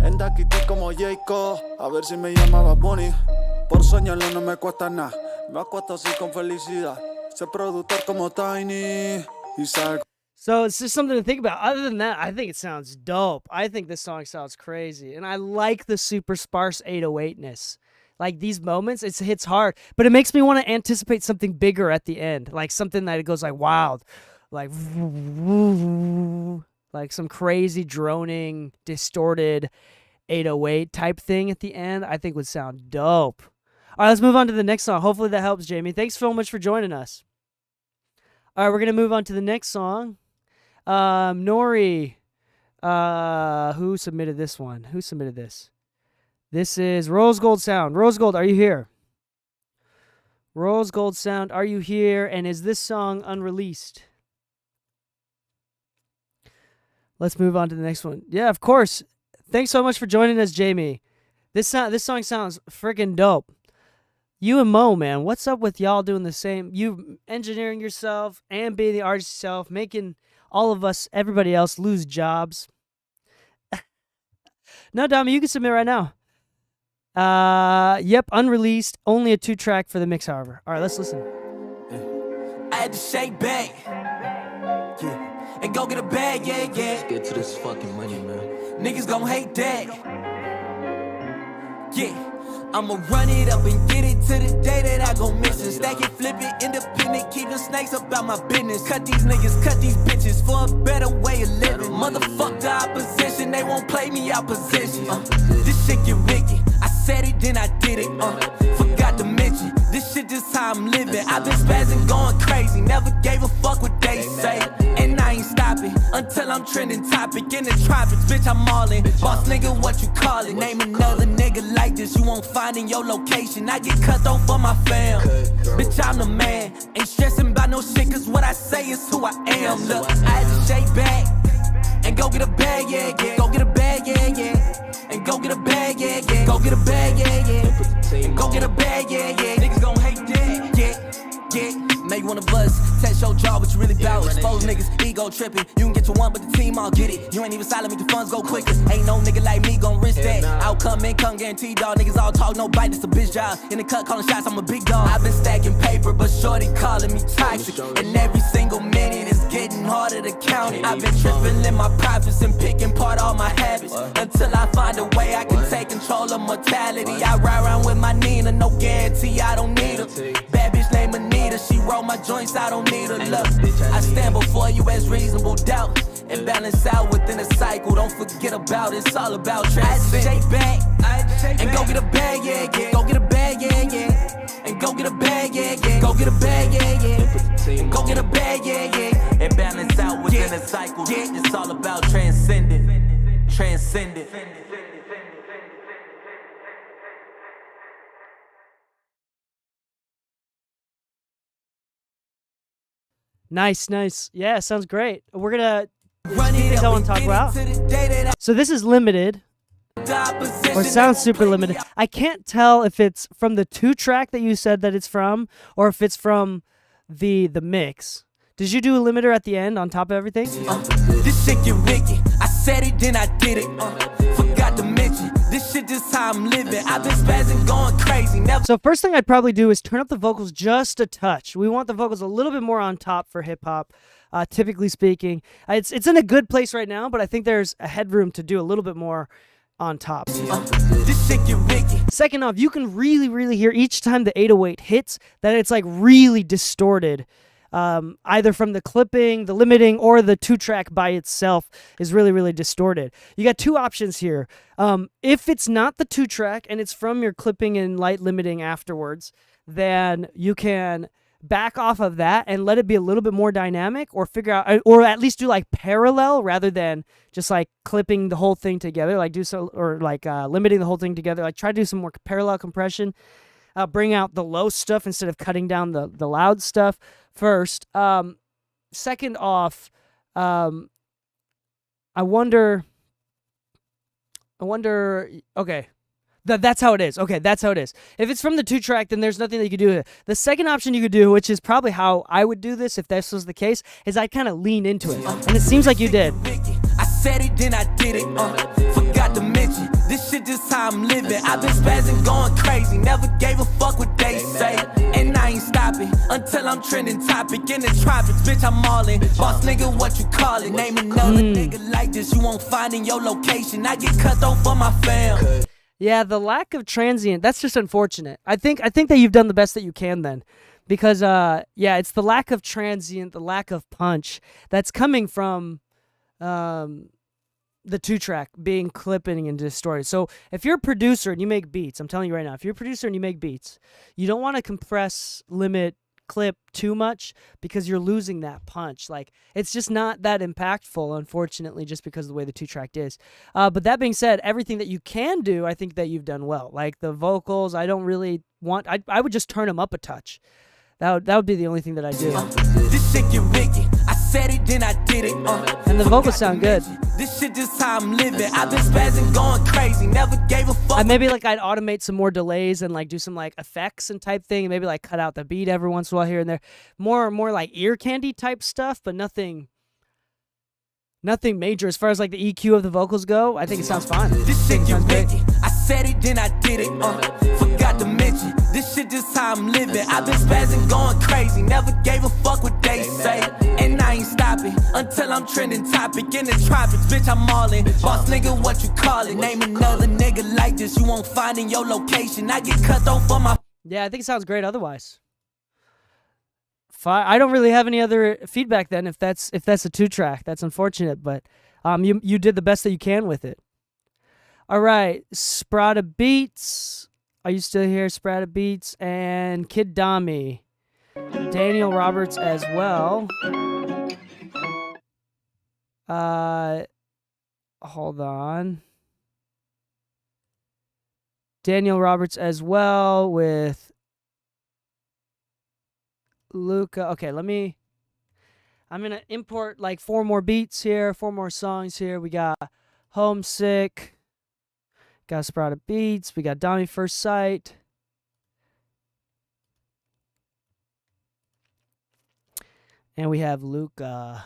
En Daquiti como Jayco, a ver si me llamaba Bonnie. Por soñarlo no me cuesta nada, me acuesto así con felicidad. Ser productor como Tiny y salgo. So it's just something to think about. Other than that, I think it sounds dope. I think this song sounds crazy. And I like the super sparse 808-ness. Like these moments, it hits hard. But it makes me want to anticipate something bigger at the end. Like something that it goes like wild. Like some crazy droning, distorted 808 type thing at the end, I think would sound dope. All right, let's move on to the next song. Hopefully that helps, Jamie. Thanks so much for joining us. All right, we're going to move on to the next song. Nori, who submitted this one? Who submitted this? This is Rose Gold Sound. Rose Gold, are you here? Rose Gold Sound, are you here? And is this song unreleased? Let's move on to the next one. Yeah, of course. Thanks so much for joining us, Jamie. This song sounds freaking dope. You and Mo, man, what's up with y'all doing the same? You engineering yourself and being the artist yourself, making all of us, everybody else, lose jobs. No, Dami, you can submit right now. Yep, unreleased. Only a 2-track for the mix, however. All right, let's listen. I had to shake back. Yeah. And go get a bag, yeah. Let's get to this fucking money, man. Niggas gon' hate that. Yeah. I'ma run it up and get it to the day that I gon' miss it. Stack it, flip it, independent, keep the snakes about my business. Cut these niggas, cut these bitches for a better way of living. Motherfuck the opposition, they won't play me out position. This shit get wicked. I said it, then I did it. Forgot to mention, this shit just how I'm living. I've been spazzing, going crazy, never gave a fuck what they say. And I ain't stopping until I'm trending topic in the tropics. Bitch, I'm all in. Boss nigga, what you call it? Name another nigga like this, you won't find in your location. I get cut off for my fam. Bitch, I'm the man. Ain't stressing about no shit, cause what I say is who I am. Look, I had to shake back and go get a bag, yeah. Go get a bag, yeah. And go get a bag, yeah. Go get a bag, yeah. And go get a bag, yeah. Niggas gon' hate that, yeah. Make one of us, test your jaw, what you really bout. Expose niggas, ego tripping. You can get your one, but the team all get it. You ain't even silent, make the funds go quicker. Ain't no nigga like me gon' risk that. Outcome, income guaranteed, dog. Niggas all talk, no bite, it's a bitch job. In the cut, calling shots, I'm a big dog. I've been stacking paper, but shorty calling me toxic. And every single minute is getting harder to count it. I've been tripping in my profits and picking apart all my habits. Until I find a way I can take control of mortality. I ride around with my Nina, no guarantee I don't need her. Bad bitch named Anita, she roll my joints, I don't need her. Look, I stand before you as reasonable doubt and balance out within a cycle. Don't forget about it, it's all about transcend. I shake back and go get a bag, yeah. Go get a bag, yeah. And go get a bag, yeah. Go get a bag, yeah. And go get a bag, yeah. And balance out within a cycle. It's all about transcending. Transcending. Nice, nice. Yeah, sounds great. We're gonna Run it things I up want and to talk get about. it to the day that So this is limited, I possession or sounds that super will limited. play me I can't tell if it's from the 2-track that you said that it's from, or if it's from the mix. Did you do a limiter at the end on top of everything? This shit get wicked. I said it, then I did it. Forgot to mention, this shit just how I'm living. I've been spazzing, going crazy. Never So first thing I'd probably do is turn up the vocals just a touch. We want the vocals a little bit more on top for hip hop, typically speaking. It's in a good place right now, but I think there's a headroom to do a little bit more on top. this shit get wicked. Second off, you can really, really hear each time the 808 hits that it's like really distorted. Either from the clipping, the limiting, or the 2-track by itself is really, really distorted. You got two options here. If it's not the 2-track and it's from your clipping and light limiting afterwards, then you can back off of that and let it be a little bit more dynamic, or figure out, or at least do like parallel rather than just like clipping the whole thing together, like do so, or like limiting the whole thing together. Like try to do some more parallel compression. Bring out the low stuff instead of cutting down the loud stuff first. Second off, I wonder. Okay, that's how it is. Okay, that's how it is. If it's from the 2-track, then there's nothing that you could do. The second option you could do, which is probably how I would do this if this was the case, is I kind of lean into it, and it seems like you did. I said it, then I did it. Forgot to mention, this shit just how I'm living. I've been spazzing, going crazy. Never gave a fuck what they say. And I ain't stopping until I'm trending topic in the tropics. Bitch, I'm all in. Boss nigga, what you call it? Name another nigga like this you won't find in your location. I get cut off for my fam. Yeah, the lack of transient, that's just unfortunate. I think that you've done the best that you can then. Because yeah, it's the lack of transient, the lack of punch that's coming from the 2-track being clipping and distorted. So if you're a producer and you make beats, I'm telling you right now, if you're a producer and you make beats, you don't want to compress, limit, clip too much because you're losing that punch. Like, it's just not that impactful, unfortunately, just because of the way the 2-track is. But that being said, everything that you can do, I think that you've done well. Like the vocals, I don't really want, I would just turn them up a touch. That would be the only thing that I do. This shit get wicked. I said it, then I did it. And the vocals sound good. This shit just how I'm living. I've been spazzing, going crazy. Never gave a fuck. Maybe like I'd automate some more delays and like do some like effects and type thing, and maybe like cut out the beat every once in a while here and there. More like ear candy type stuff, but nothing major as far as like the EQ of the vocals go. I think it sounds fine. This shit get sounds great. wicked. I said it, then I did it. Forgot to mention, this shit just how I'm living. I've been spazzing, going crazy. Never gave a fuck what they say. And I ain't stopping until I'm trending topic in the tropics. Bitch, I'm all in. Boss nigga, what you call it? Name another nigga like this you won't find in your location. I get cut off for my. Yeah, I think it sounds great otherwise. I don't really have any other feedback then if that's a 2-track. That's unfortunate, but you did the best that you can with it. All right, Sprada Beats. Are you still here, Sprada Beats? And Kid Dami. Daniel Roberts as well. Hold on. Daniel Roberts as well with Luca. Okay, I'm going to import like 4 more beats here, 4 more songs here. We got Homesick. Got Sprada Beats. We got Dami First Sight. And we have Luca.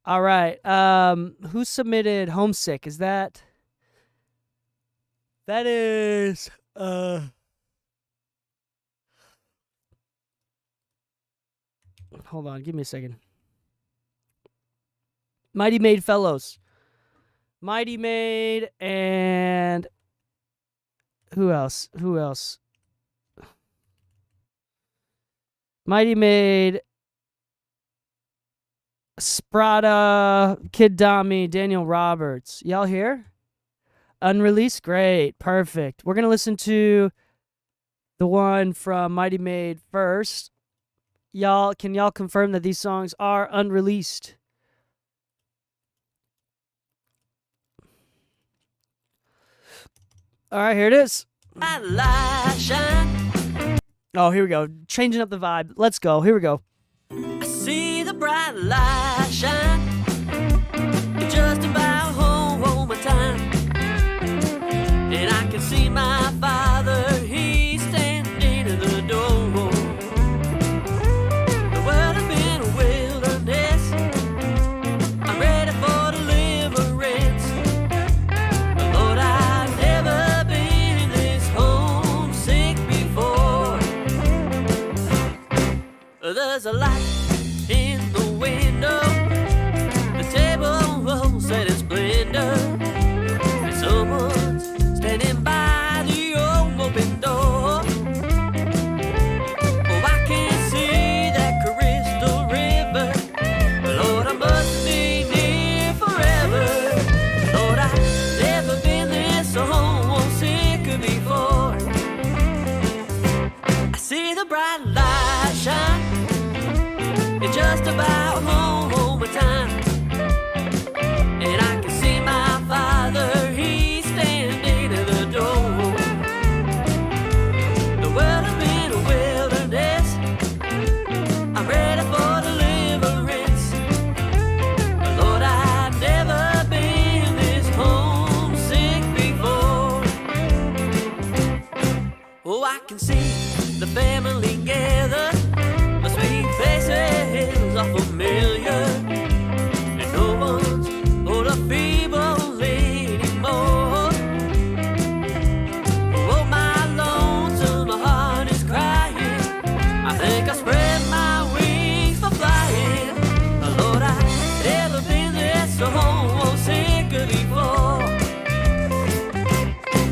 All right. Who submitted Homesick? Is that is hold on, give me a second. Mighty Maid Fellows. Mighty Maid and who else? Mighty Maid, Sprada, Kid Dami, Daniel Roberts. Y'all here? Unreleased? Great. Perfect. We're going to listen to the one from Mighty Maid first. Can y'all confirm that these songs are unreleased? All right, here it is. Bright light shine. Oh, here we go. Changing up the vibe. Let's go. Here we go. I see the bright light shine. It's just about home time. And I can see my father, he's standing in the door. The world has been a wilderness. I'm ready for deliverance. But Lord, I've never been this homesick before. There's a light in the window. The table set in splendor. And someone's standing by the open door. Oh, I can't see that crystal river. Lord, I must be near forever. Lord, I've never been this homesick before. I see the bright light shine. It's just about home time. And I can see my father, he's standing in the door. The world has been a wilderness. I'm ready for deliverance. But Lord, I've never been this homesick before. Oh, I can see the family gathered. The sweet faces are familiar. And no one's old or feeble anymore. Oh, my lonesome heart is crying. I think I spread my wings for flying. Lord, I've never been this so homesick before.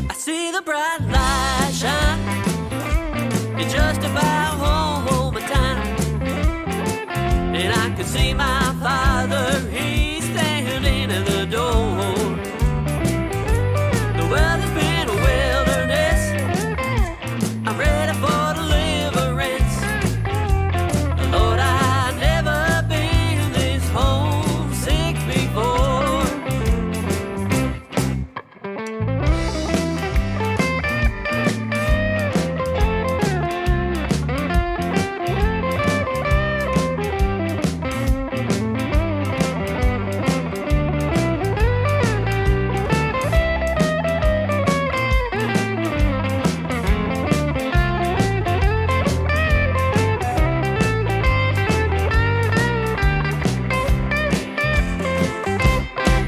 I see the bright light shine. It's just about home time. And I can see my father, he's standing in the door. The world has been a wilderness. I'm ready for deliverance. Lord, I've never been this homesick before.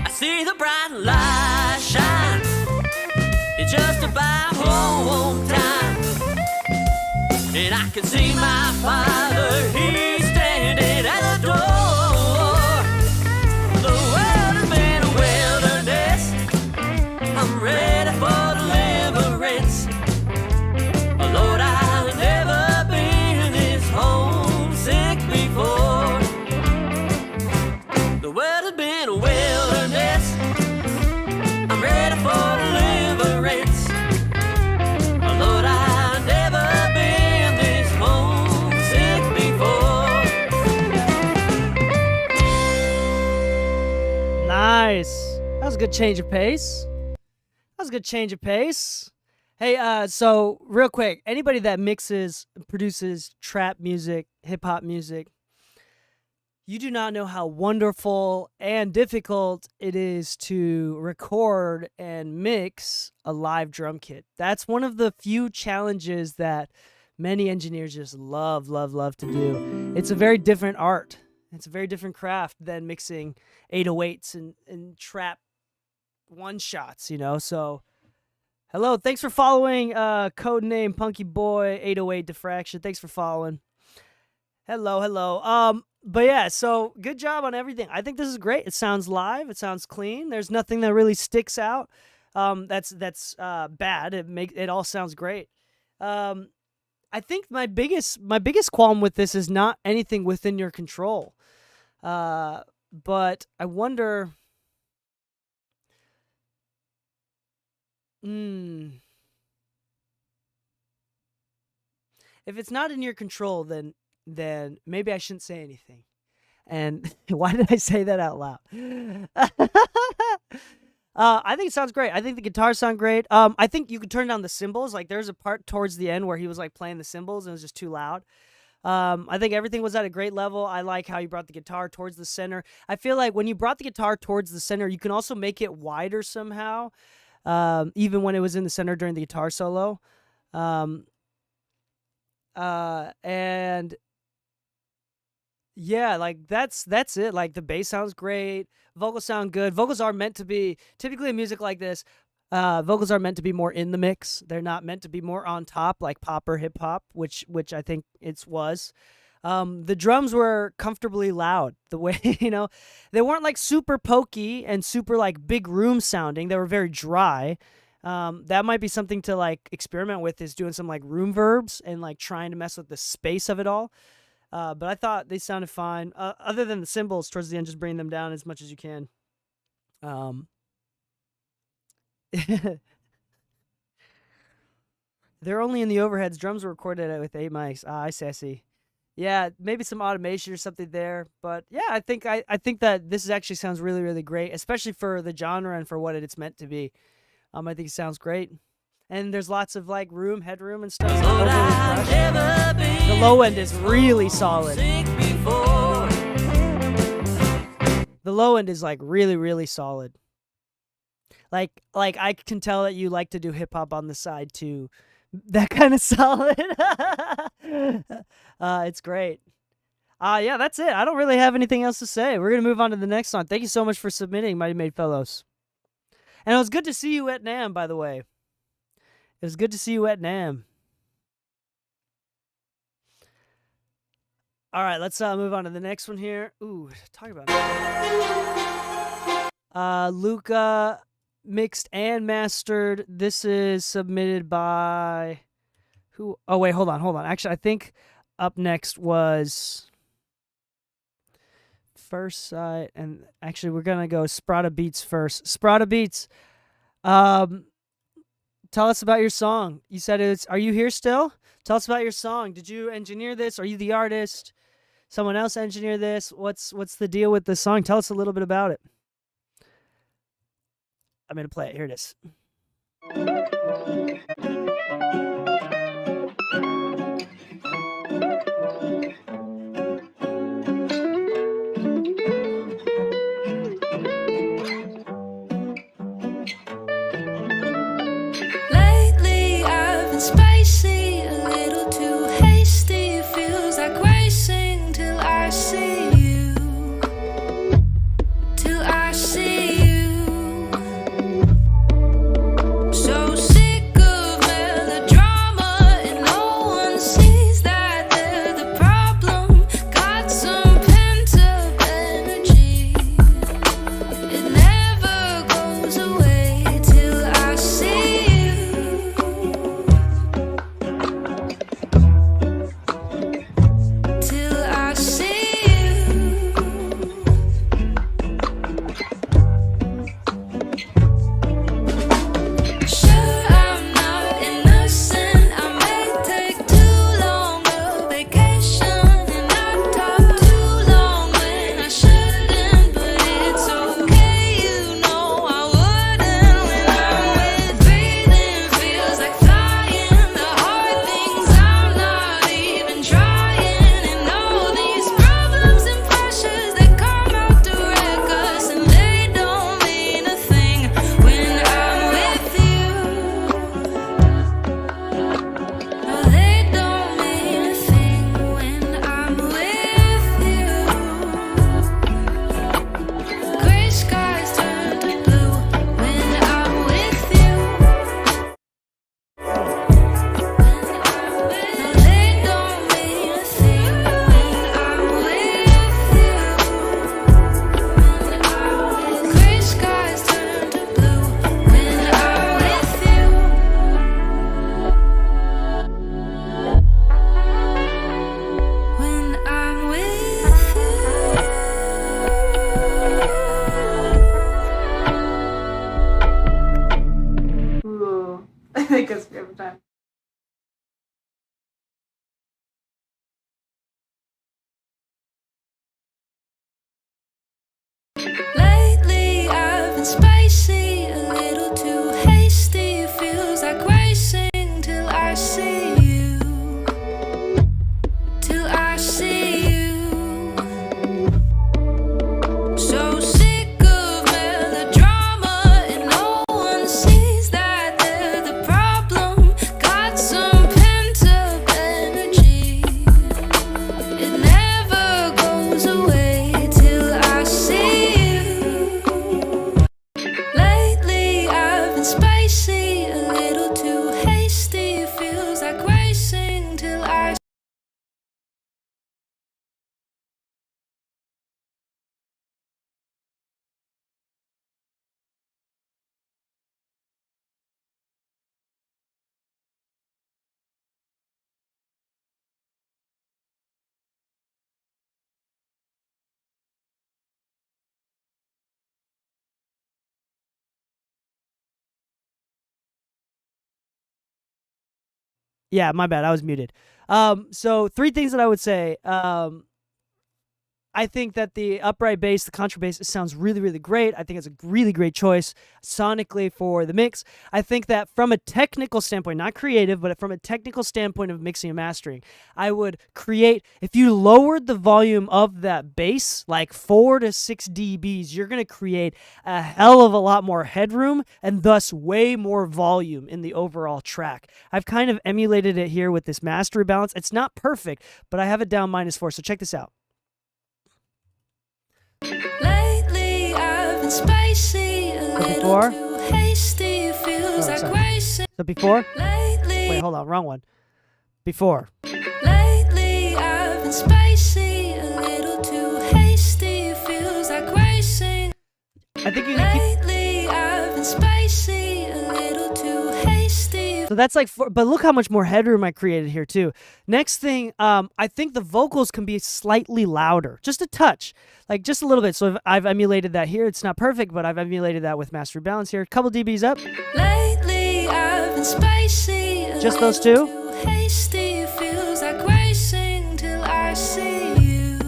I see the bright light shine. It's just about home time. And I can see my father, he's standing at the door. The world has been a wilderness. I'm ready for deliverance. Lord, I've never been this homesick before. The world has been a wilderness. I'm ready for deliverance. Lord, I've never been this homesick before. Nice. That was a good change of pace. That was a good change of pace. Hey, so real quick, anybody that mixes, produces trap music, hip hop music, you do not know how wonderful and difficult it is to record and mix a live drum kit. That's one of the few challenges that many engineers just love to do. It's a very different art. It's a very different craft than mixing 808s and trap one-shots, you know? So, hello, thanks for following codename Punky Boy 808 Diffraction. Thanks for following. Hello. But yeah, so good job on everything. I think this is great. It sounds live. It sounds clean. There's nothing that really sticks out. That's bad. It all sounds great. I think my biggest qualm with this is not anything within your control. But I wonder. If it's not in your control, then maybe I shouldn't say anything. And why did I say that out loud? I think it sounds great. I think the guitars sound great. I think you could turn down the cymbals. Like there's a part towards the end where he was like playing the cymbals and it was just too loud. I think everything was at a great level. I like how you brought the guitar towards the center. I feel like when you brought the guitar towards the center, you can also make it wider somehow, even when it was in the center during the guitar solo. And yeah, like that's it. Like the bass sounds great, vocals sound good. Vocals are meant to be typically in music like this. Vocals are meant to be more in the mix. They're not meant to be more on top like pop or hip hop, which I think it was. The drums were comfortably loud. The way they weren't like super pokey and super like big room sounding. They were very dry. That might be something to like experiment with, is doing some like room verbs and like trying to mess with the space of it all. But I thought they sounded fine. Other than the cymbals towards the end, just bring them down as much as you can. They're only in the overheads. Drums were recorded with 8 mics. I see. Yeah, maybe some automation or something there. But yeah, I think that this actually sounds really, really great, especially for the genre and for what it's meant to be. I think it sounds great. And there's lots of like headroom and stuff. The low end is really solid. The low end is like really, really solid. Like I can tell that you like to do hip hop on the side too. That kind of solid. It's great. Yeah, that's it. I don't really have anything else to say. We're gonna move on to the next song. Thank you so much for submitting, Mighty Made Fellows. And it was good to see you at NAMM, by the way. It was good to see you at NAMM. All right, let's move on to the next one here. Ooh, talk about it. Luca mixed and mastered. This is submitted by who? Oh wait, hold on. Actually, I think up next was First Sight, and actually we're gonna go Sprada Beats first. Sprada Beats, tell us about your song. You said it's. Are you here still? Tell us about your song. Did you engineer this? Are you the artist? Someone else engineer this? What's the deal with the song? Tell us a little bit about it. I'm gonna play it. Here it is. Lately I've been spicy, a little too hasty. Feels like racing till I see you. Till I see you. So sick of melodrama. Yeah, my bad. I was muted. So 3 things that I would say. I think that the upright bass, the contrabass, sounds really, really great. I think it's a really great choice sonically for the mix. I think that from a technical standpoint, not creative, but from a technical standpoint of mixing and mastering, I would create, if you lowered the volume of that bass, like 4 to 6 dBs, you're going to create a hell of a lot more headroom and thus way more volume in the overall track. I've kind of emulated it here with this mastery balance. It's not perfect, but I have it down -4, so check this out. Lately I've been spicy, a little too hasty, feels like racing. So before? Lately, Wait, hold on, wrong one. Before. lately I've been spicy, a little too hasty, feels like racing. I think you can keep... Lately I've been spicy, a little too hasty. So that's like, but look how much more headroom I created here too. Next thing, I think the vocals can be slightly louder, just a touch, like just a little bit. So I've emulated that here. It's not perfect, but I've emulated that with mastery balance here. A couple dBs up. Lately I've been spicy, just those 2. too hasty, feels like racing till I see you.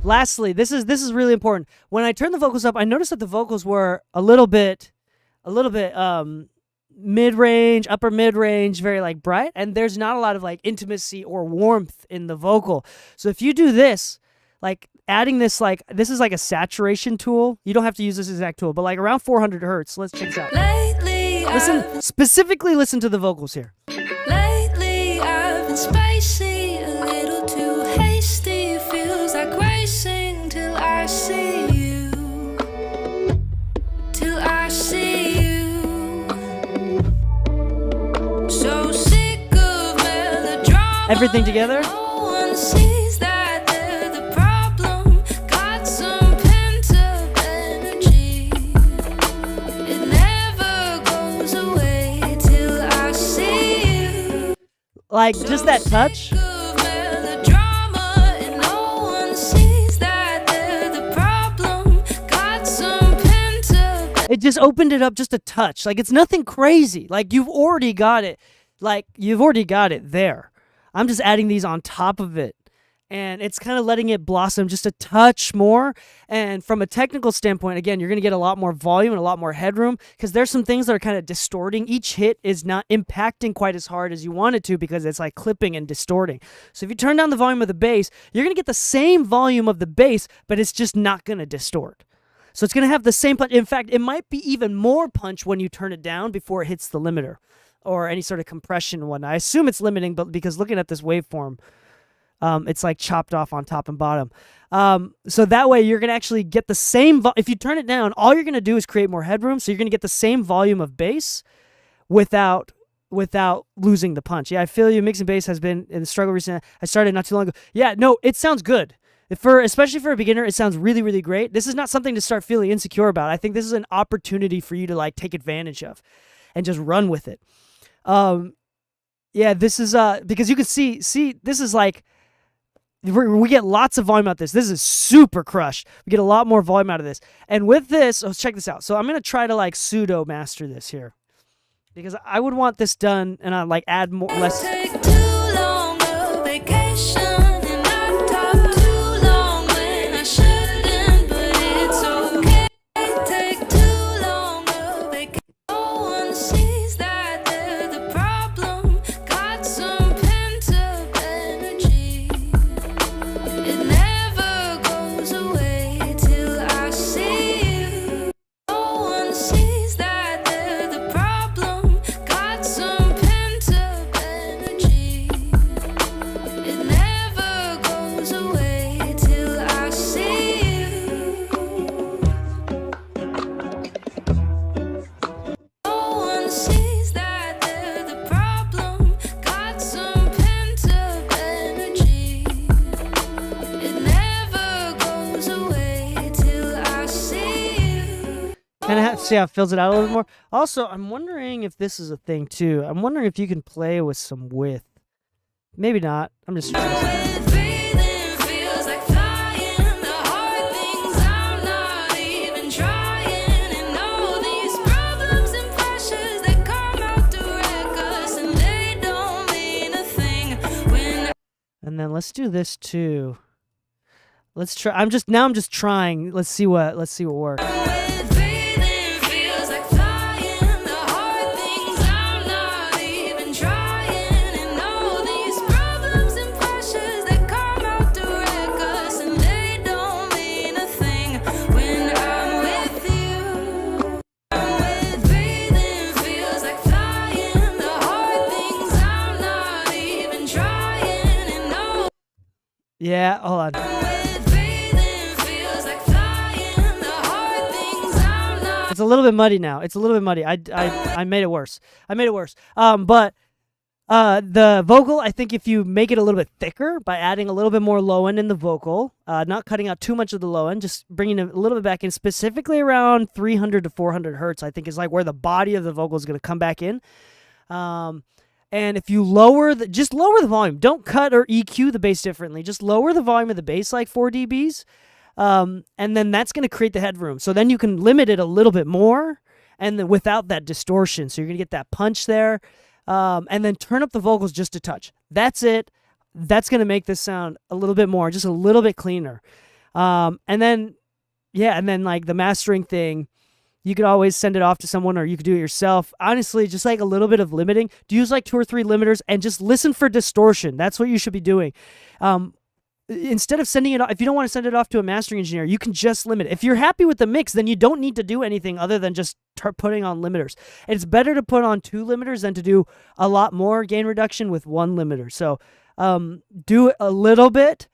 Lastly, this is really important. When I turned the vocals up, I noticed that the vocals were a little bit mid-range, upper mid-range, very like bright, and there's not a lot of like intimacy or warmth in the vocal. So if you do this, like adding this, like this is like a saturation tool. You don't have to use this exact tool, but like around 400 hertz. Let's check this out. Lately Listen to the vocals here. Lately I've been spicy, a little too hasty, feels like racing till I see you. Till I see you. So sick of melodrama. Everything together. No one sees that they're the problem. Got some pent-up energy. It never goes away till I see you. Like just that touch. Sick of melodrama, and no one sees that they're the problem. Got some pent-up. It just opened it up just a touch. Like it's nothing crazy. Like you've already got it. Like you've already got it there. I'm just adding these on top of it. And it's kind of letting it blossom just a touch more. And from a technical standpoint, again, you're going to get a lot more volume and a lot more headroom because there's some things that are kind of distorting. Each hit is not impacting quite as hard as you want it to because it's like clipping and distorting. So if you turn down the volume of the bass, you're going to get the same volume of the bass, but it's just not going to distort. So it's going to have the same punch. In fact, it might be even more punch when you turn it down before it hits the limiter or any sort of compression and whatnot. I assume it's limiting, but because looking at this waveform, it's like chopped off on top and bottom. So that way you're going to actually get the same, if you turn it down, all you're going to do is create more headroom. So you're going to get the same volume of bass without losing the punch. Yeah, I feel you. Mixing bass has been in the struggle recently. I started not too long ago. Yeah, no, it sounds good. Especially for a beginner, it sounds really, really great. This is not something to start feeling insecure about. I think this is an opportunity for you to like take advantage of and just run with it. Yeah, this is because you can see this is like we get lots of volume out of this. This is super crushed. We get a lot more volume out of this. And with this, let's check this out. So I'm going to try to like pseudo master this here because I would want this done and I like add more less. Take too long a vacation, and I talk too long when I shouldn't, but it's okay. Take too long a vacation. No one sees that they're the problem. Got some pent-up energy. It never goes away till I see you. No one sees that they're the problem. Got some pent-up energy. It never goes away till I see you. No one sees that they're the problem. Got some pent-up energy. It never goes away till I see you. Kind of see how it fills it out a little bit more. Also, I'm wondering if this is a thing too. I'm wondering if you can play with some width. Maybe not. I'm just trying to see. Breathing feels like flying. The hard things I'm not even trying. And all these problems and pressures that come out to wreck us. And late then let's do this too. Let's try. I'm just trying. Let's see what works. Breathing feels like flying. The hard things I'm not even trying. And all these problems and pressures that come out to wreck us, and they don't mean a thing when I'm with you. Breathing feels like flying. The hard things I'm not even trying. And all Yeah, hold on. It's a little bit muddy now. It's a little bit muddy. I made it worse. But the vocal, I think if you make it a little bit thicker by adding a little bit more low end in the vocal, not cutting out too much of the low end, just bringing it a little bit back in, specifically around 300 to 400 hertz, I think is like where the body of the vocal is going to come back in. And if you just lower the volume, don't cut or EQ the bass differently. Just lower the volume of the bass like 4 dBs. And then that's going to create the headroom. So then you can limit it a little bit more and then without that distortion. So you're going to get that punch there. And then turn up the vocals just a touch. That's it. That's going to make this sound a little bit more, just a little bit cleaner. And then like the mastering thing, you could always send it off to someone or you could do it yourself. Honestly, just like a little bit of limiting. Use like 2 or 3 limiters and just listen for distortion. That's what you should be doing. Instead of sending it off, if you don't want to send it off to a mastering engineer, you can just limit it. If you're happy with the mix, then you don't need to do anything other than just putting on limiters. It's better to put on 2 limiters than to do a lot more gain reduction with 1 limiter. So do it a little bit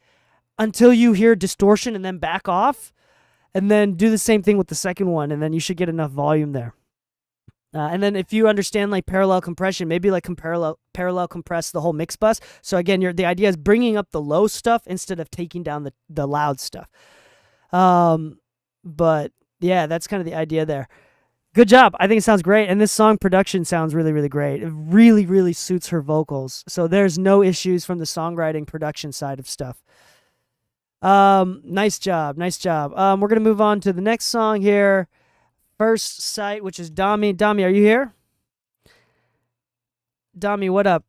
until you hear distortion and then back off, and then do the same thing with the second one, and then you should get enough volume there. And then if you understand like parallel compression, maybe like parallel compress the whole mix bus. So again, the idea is bringing up the low stuff instead of taking down the loud stuff. But yeah, that's kind of the idea there. Good job. I think it sounds great. And this song production sounds really, really great. It really, really suits her vocals. So there's no issues from the songwriting production side of stuff. Nice job. Nice job. We're going to move on to the next song here. First Sight, which is Dami. Dami, are you here? Dami, what up?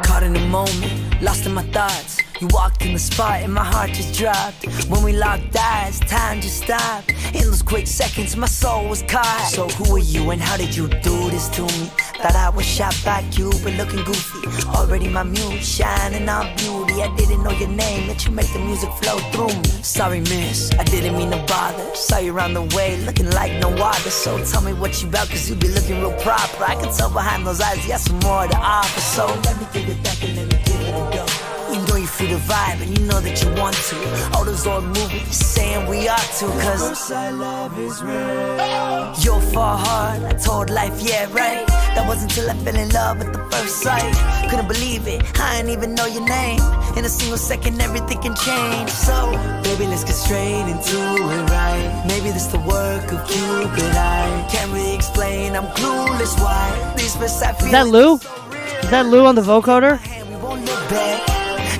Caught in the moment, lost in my thoughts. You walked in the spot and my heart just dropped. When we locked eyes, time just stopped. In those quick seconds, my soul was caught. So who are you and how did you do this to me? Thought I was shot by you, but looking goofy. Already my muse, shining on beauty. I didn't know your name, let you make the music flow through me. Sorry miss, I didn't mean to bother. Saw you around the way, looking like no other. So tell me what you about, cause you be looking real proper. I can tell behind those eyes, you got some more to offer. So let me give it back and let me give it a go. You know you feel the vibe and you know that you want to. All those old movies saying we ought to. Cause first I love is real. You're far hard, I told life, yeah, right. That wasn't till I fell in love at the first sight. Couldn't believe it, I didn't even know your name. In a single second everything can change. So, baby, let's get straight into it, right. Maybe this the work of Cupid, I can't really explain, I'm clueless why. These first I feel Is that Lou? Is that Lou on the vocoder? we won't look back.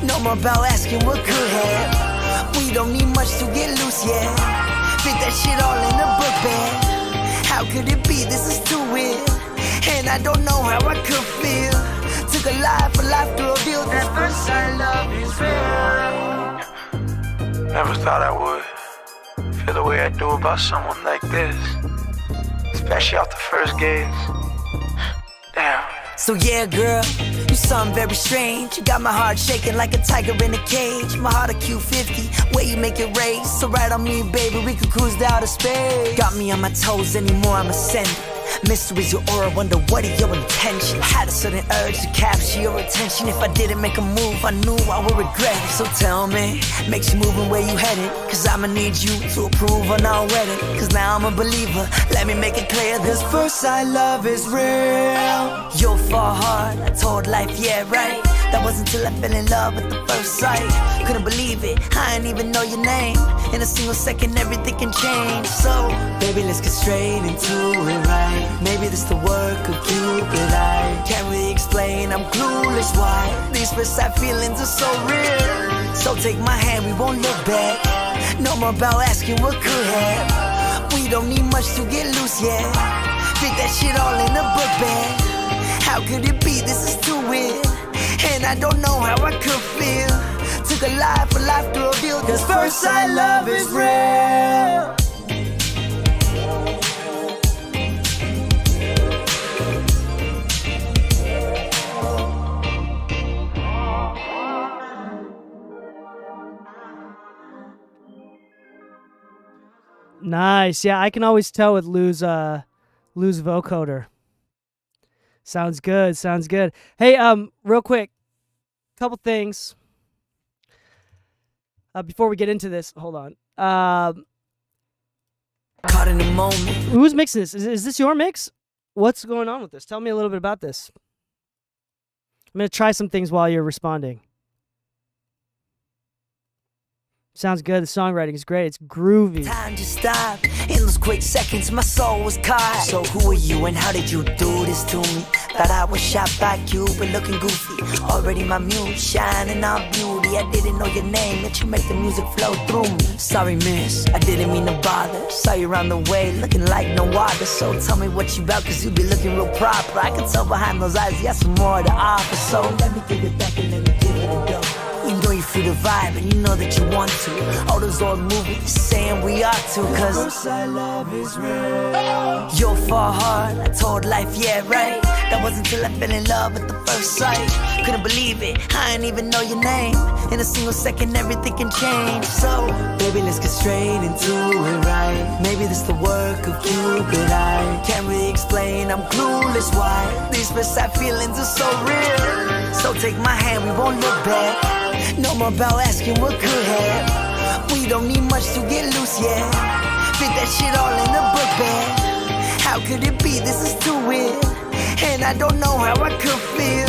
No more about asking what could have. We don't need much to get loose, yeah. Fit that shit all in a book bag. How could it be? This is too weird. And I don't know how I could feel. Took a life to reveal that first I love is real. Never thought I would feel the way I do about someone like this. Especially off the first gaze. Damn. So yeah, girl, you sound very strange. You got my heart shaking like a tiger in a cage. My heart a Q50, way you make it race. So ride on me, baby, we can cruise down to space. Got me on my toes anymore, I'm ascending. Mystery's your aura, wonder what are your intentions. Had a sudden urge to capture your attention. If I didn't make a move, I knew I would regret it. So tell me, makes you moving where you headed? Cause I'ma need you to approve on our wedding. Cause now I'm a believer, let me make it clear. This first I love is real. You're far hard, I told life, yeah, right. That wasn't till I fell in love at the first sight. Couldn't believe it, I didn't even know your name. In a single second, everything can change. So, baby, let's get straight into it, right? Maybe this the work of Cupid. I can't really explain, I'm clueless why these first sight feelings are so real. So take my hand, we won't look back. No more about asking what could have. We don't need much to get loose yet. Fit that shit all in a book bag. How could it be? This is too weird. And I don't know how I could feel. Took a life for life to reveal. Cause first sight love is real. Nice. Yeah, I can always tell with Lou's vocoder. Sounds good. Sounds good. Hey, real quick, couple things. Before we get into this, hold on. Caught in the moment. Who's mixing this? Is this your mix? What's going on with this? Tell me a little bit about this. I'm gonna try some things while you're responding. Sounds good. The songwriting is great. It's groovy. Time just stopped. In those quick seconds, my soul was caught. So who are you and how did you do this to me? Thought I was shot by Cupid, looking goofy. Already my muse shining on beauty. I didn't know your name, yet you make the music flow through me. Sorry, miss, I didn't mean to bother. Saw you around the way, looking like no other. So tell me what you about, cause you be looking real proper. I can tell behind those eyes, you got some more to offer. So let me give it back and let me give it a go. You know you feel the vibe and you know that you want to. All those old movies saying we ought to. Cause first I love is real. You're far hard, I told life, yeah, right. That wasn't till I fell in love at the first sight. Couldn't believe it, I didn't even know your name. In a single second, everything can change. So, baby, let's get straight into it, right? Maybe this the work of Cupid. I can't really explain, I'm clueless why these first sight feelings are so real. So take my hand, we won't look back. No more about asking what could have. We don't need much to get loose yet. Fit that shit all in a book bag. How could it be? This is too weird. And I don't know how I could feel.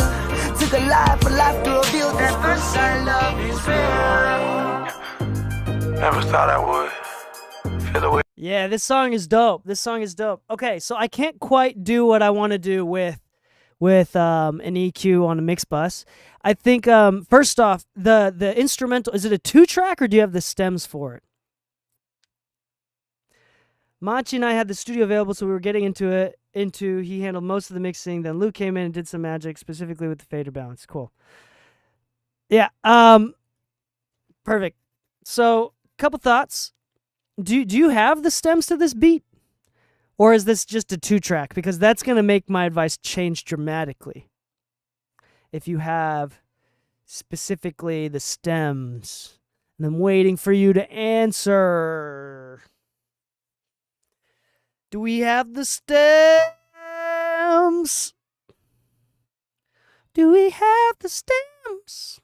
Took a life for life to reveal that first I love is real. Never thought I would feel the way. Yeah, this song is dope. This song is dope. Okay, so I can't quite do what I want to do with an EQ on a mix bus. I think first off, the instrumental, is it a 2-track or do you have the stems for it? Machi and I had the studio available, so we were getting into it. He handled most of the mixing. Then Luke came in and did some magic, specifically with the fader balance. Cool. Yeah. Perfect. So, couple thoughts. Do you have the stems to this beat? Or is this just a 2-track? Because that's going to make my advice change dramatically. If you have specifically the stems. And I'm waiting for you to answer. Do we have the stems? Do we have the stems?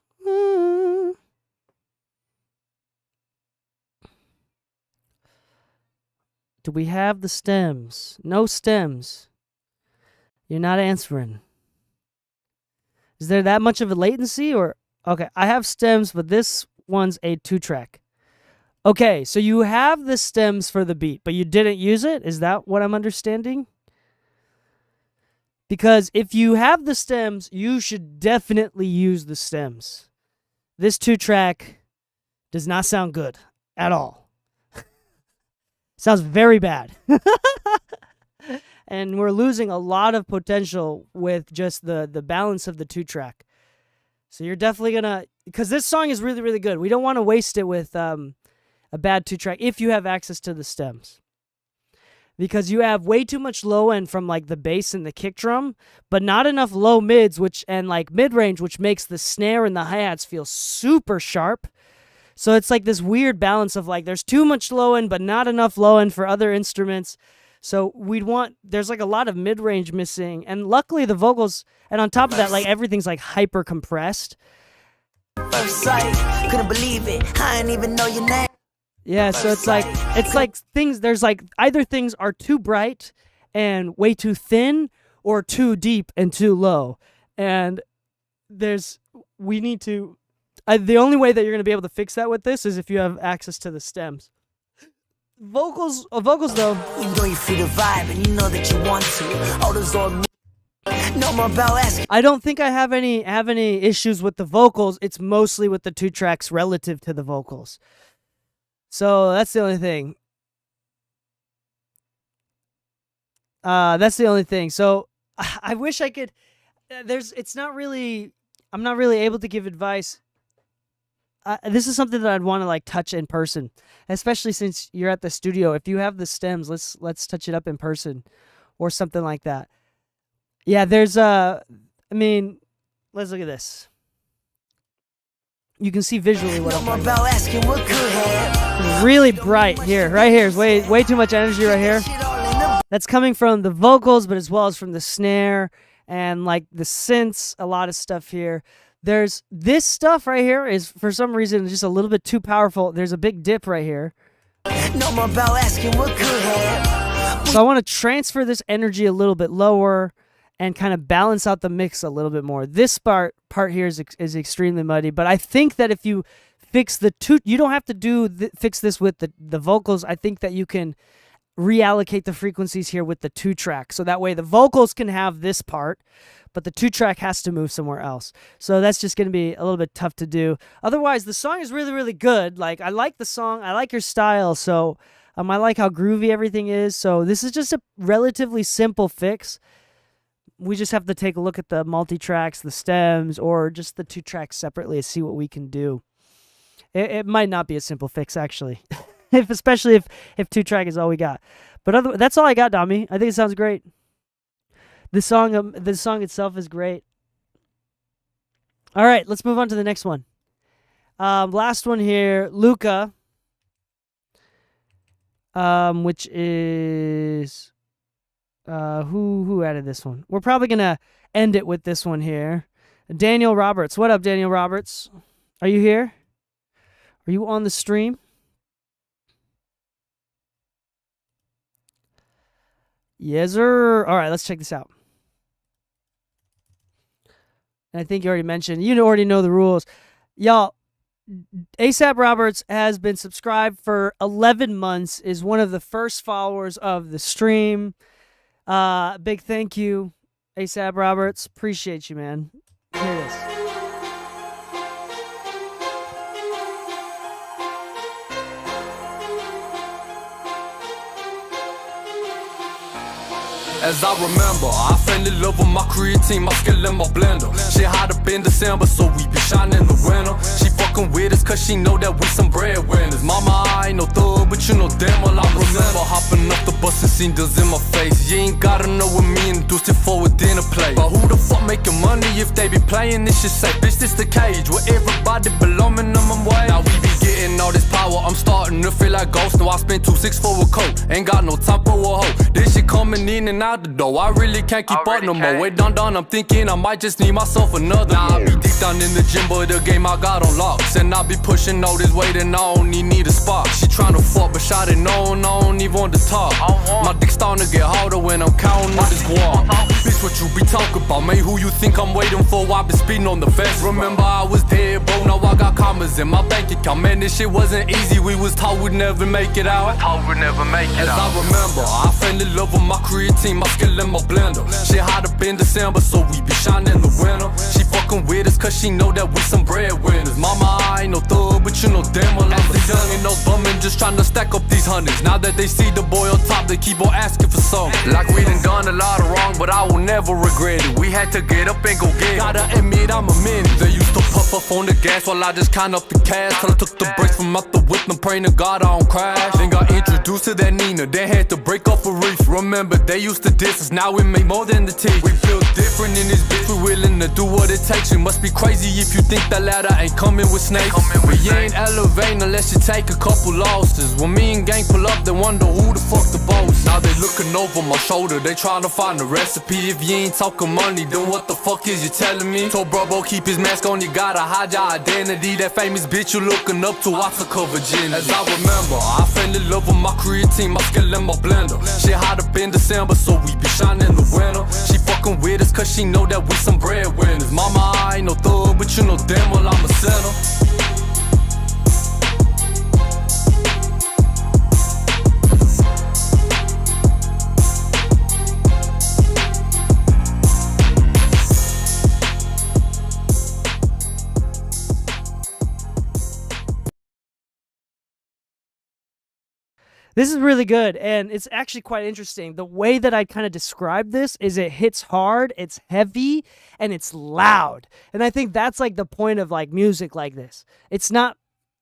Do we have the stems? No stems. You're not answering. Is there that much of a latency or? Okay, I have stems, but this one's a 2-track. Okay, so you have the stems for the beat, but you didn't use it? Is that what I'm understanding? Because if you have the stems, you should definitely use the stems. This 2-track does not sound good at all. Sounds very bad. And we're losing a lot of potential with just the balance of the 2-track. So you're definitely going to... Because this song is really, really good. We don't want to waste it with a bad 2-track if you have access to the stems. Because you have way too much low end from like the bass and the kick drum, but not enough low mids and like mid-range, which makes the snare and the hi-hats feel super sharp. So it's like this weird balance of like there's too much low end, but not enough low end for other instruments. So there's like a lot of mid-range missing. And luckily the vocals, and on top of that, like everything's like hyper compressed. First sight, couldn't believe it. I didn't even know your name. Yeah, so it's like things, there's like either things are too bright and way too thin or too deep and too low. And we need to. The only way that you're gonna be able to fix that with this is if you have access to the stems. Vocals though. You know you feel the vibe and you know that you want to. All those on me. No more about asking. I don't think I have any issues with the vocals. It's mostly with the 2 tracks relative to the vocals. So that's the only thing. That's the only thing. So I wish I could. It's not really. I'm not really able to give advice. This is something that I'd want to like touch in person, especially since you're at the studio. If you have the stems, let's touch it up in person, or something like that. Yeah, there's I mean, let's look at this. You can see visually what I'm talking about. It's really bright here. Right here is way too much energy right here. That's coming from the vocals, but as well as from the snare and like the synths, a lot of stuff here. There's this stuff right here is for some reason just a little bit too powerful. There's a big dip right here. So I want to transfer this energy a little bit lower and kind of balance out the mix a little bit more. This part here is extremely muddy, but I think that if you fix the two, you don't have to fix this with the vocals. I think that you can reallocate the frequencies here with the 2 track, so that way the vocals can have this part, but the 2 track has to move somewhere else. So that's just going to be a little bit tough to do. Otherwise, the song is really, really good. Like, I like the song. I like your style. So I like how groovy everything is. So this is just a relatively simple fix. We just have to take a look at the multi-tracks, the stems, or just the 2 tracks separately and see what we can do. It might not be a simple fix, actually. Especially if 2 track is all we got. But that's all I got, Dami. I think it sounds great. The song itself is great. All right, let's move on to the next one. Last one here, Luca, which is who added this one? We're probably gonna end it with this one here. Daniel Roberts. What up, Daniel Roberts? Are you here? Are you on the stream? Yes, sir. All right, let's check this out. And I think you already mentioned, you already know the rules. Y'all, ASAP Roberts has been subscribed for 11 months, is one of the first followers of the stream. Big thank you, ASAP Roberts. Appreciate you, man. Here it is. As I remember, I fell in love with my creatine, my skill in my blender. She hot up in December, so we be shining in the winter. She fucking with us cause she know that we some breadwinners. Mama, I ain't no thug, but you know damn well I remember hopping off the bus and seeing deals in my face. You ain't gotta know what me and Deuce did for a dinner plate. But who the fuck making money if they be playing this shit safe? Bitch, this the cage where everybody below minimum wage. Now we be getting all this power, I'm starting to feel like ghost. No, I spent 2.6 for a coat, ain't got no time for a hoe. This shit coming in and out the door, I really can't keep up no more. Wait, done, I'm thinking I might just need myself another. Now I be deep down in the gym, but the game I got on locks. And I be pushing all this weight and I only need a spark. She tryna fuck, but shot it, no, I don't even want to talk. My dick starting to get harder when I'm counting on this guap. Bitch, what you be talking about? Man, who you think I'm waiting for? I been speeding on the vest. Remember I was dead, bro, now I got commas in my bank account. Man, this shit wasn't easy, we was taught we'd never make it out. As I remember, I fell in love with my creatine, my skill in my blender. She hot up in December, so we be shining in the winter. She fucking with us cause she know that we some breadwinners. Mama, I ain't no thug, but you know damn well I'm the young and those bumming just trying to stack up these hundreds. Now that they see the boy on top, they keep on asking for something. Like we done a lot of wrong, but I will never regret it. We had to get up and go get it. Gotta admit I'm a menace. They used to puff up on the gas while I just count up the cash. Till I took the brakes from out the whip, I'm praying to God I don't crash. Then got introduced to that Nina, then had to break off a reef. Remember they used to diss us, now we make more than the teeth. We built different in this bitch, we willing to do what it takes. You must be crazy if you think that ladder ain't coming with snakes. We ain't elevating unless you take a couple losses. When me and gang pull up, they wonder who the fuck the boss. Now they looking over my shoulder, they trying to find a recipe. If you ain't talking money, then what the fuck is you telling me? Told bro, keep his mask on, you gotta hide your identity. That famous bitch you looking up to, I took her virginity. As I remember, I fell in love with my creatine, my skill in my blender. She hot up in December, so we be shining in the winter. She fucking with us cause she know that we some breadwinners. Mama, I ain't no thug, but but you know damn well I'm a sinner. This is really good, and it's actually quite interesting. The way that I kind of describe this is it hits hard, it's heavy, and it's loud. And I think that's like the point of like music like this. It's not,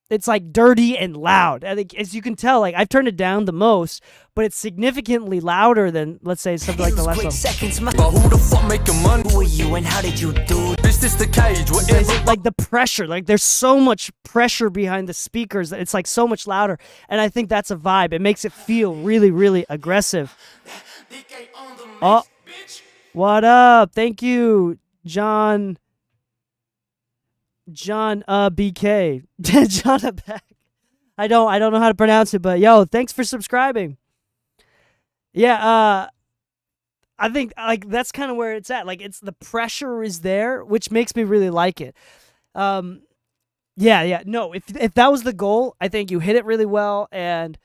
it's like dirty and loud. I think, as you can tell, like I've turned it down the most, but it's significantly louder than, let's say, something like the last one. But who the fuck making money? Who are you and how did you do? Bitch, this the cage. Whatever. Like the pressure, like there's so much pressure behind the speakers that it's like so much louder, and I think that's a vibe. It makes it feel really, really aggressive. Oh, what up? Thank you, John. BK. John Beck. I don't know how to pronounce it, but yo, thanks for subscribing. Yeah, I think like that's kind of where it's at. Like it's the pressure is there, which makes me really like it. Yeah. No, if that was the goal, I think you hit it really well, and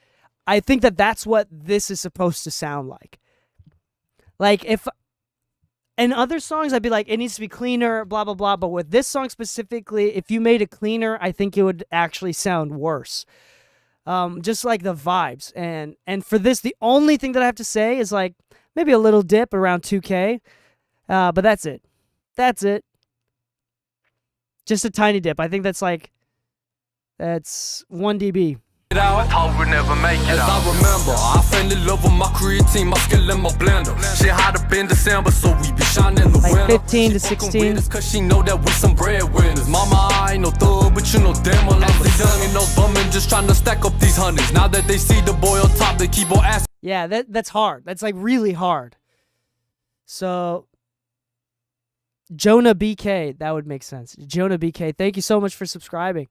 I think that that's what this is supposed to sound like. Like if in other songs, I'd be like, it needs to be cleaner, blah blah blah. But with this song specifically, if you made it cleaner, I think it would actually sound worse. Just like the vibes, and for this, the only thing that I have to say is like maybe a little dip around 2K, but that's it. That's it. Just a tiny dip. I think that's 1 dB. Thought we'd never make it. As I remember, I fell in love with my creatine, my skill and my blender. She had up in December, so we be shining in the Like winter. 15 to 16. Cause she know that we some breadwinners. Mama, I ain't no thug, but you know damn well I'm a young and no bumming, just trying to stack up these hundreds. Now that they see the boy on top, they keep on asking. Yeah, that's hard. That's like really hard. So Jonah BK, that would make sense. Jonah BK, thank you so much for subscribing.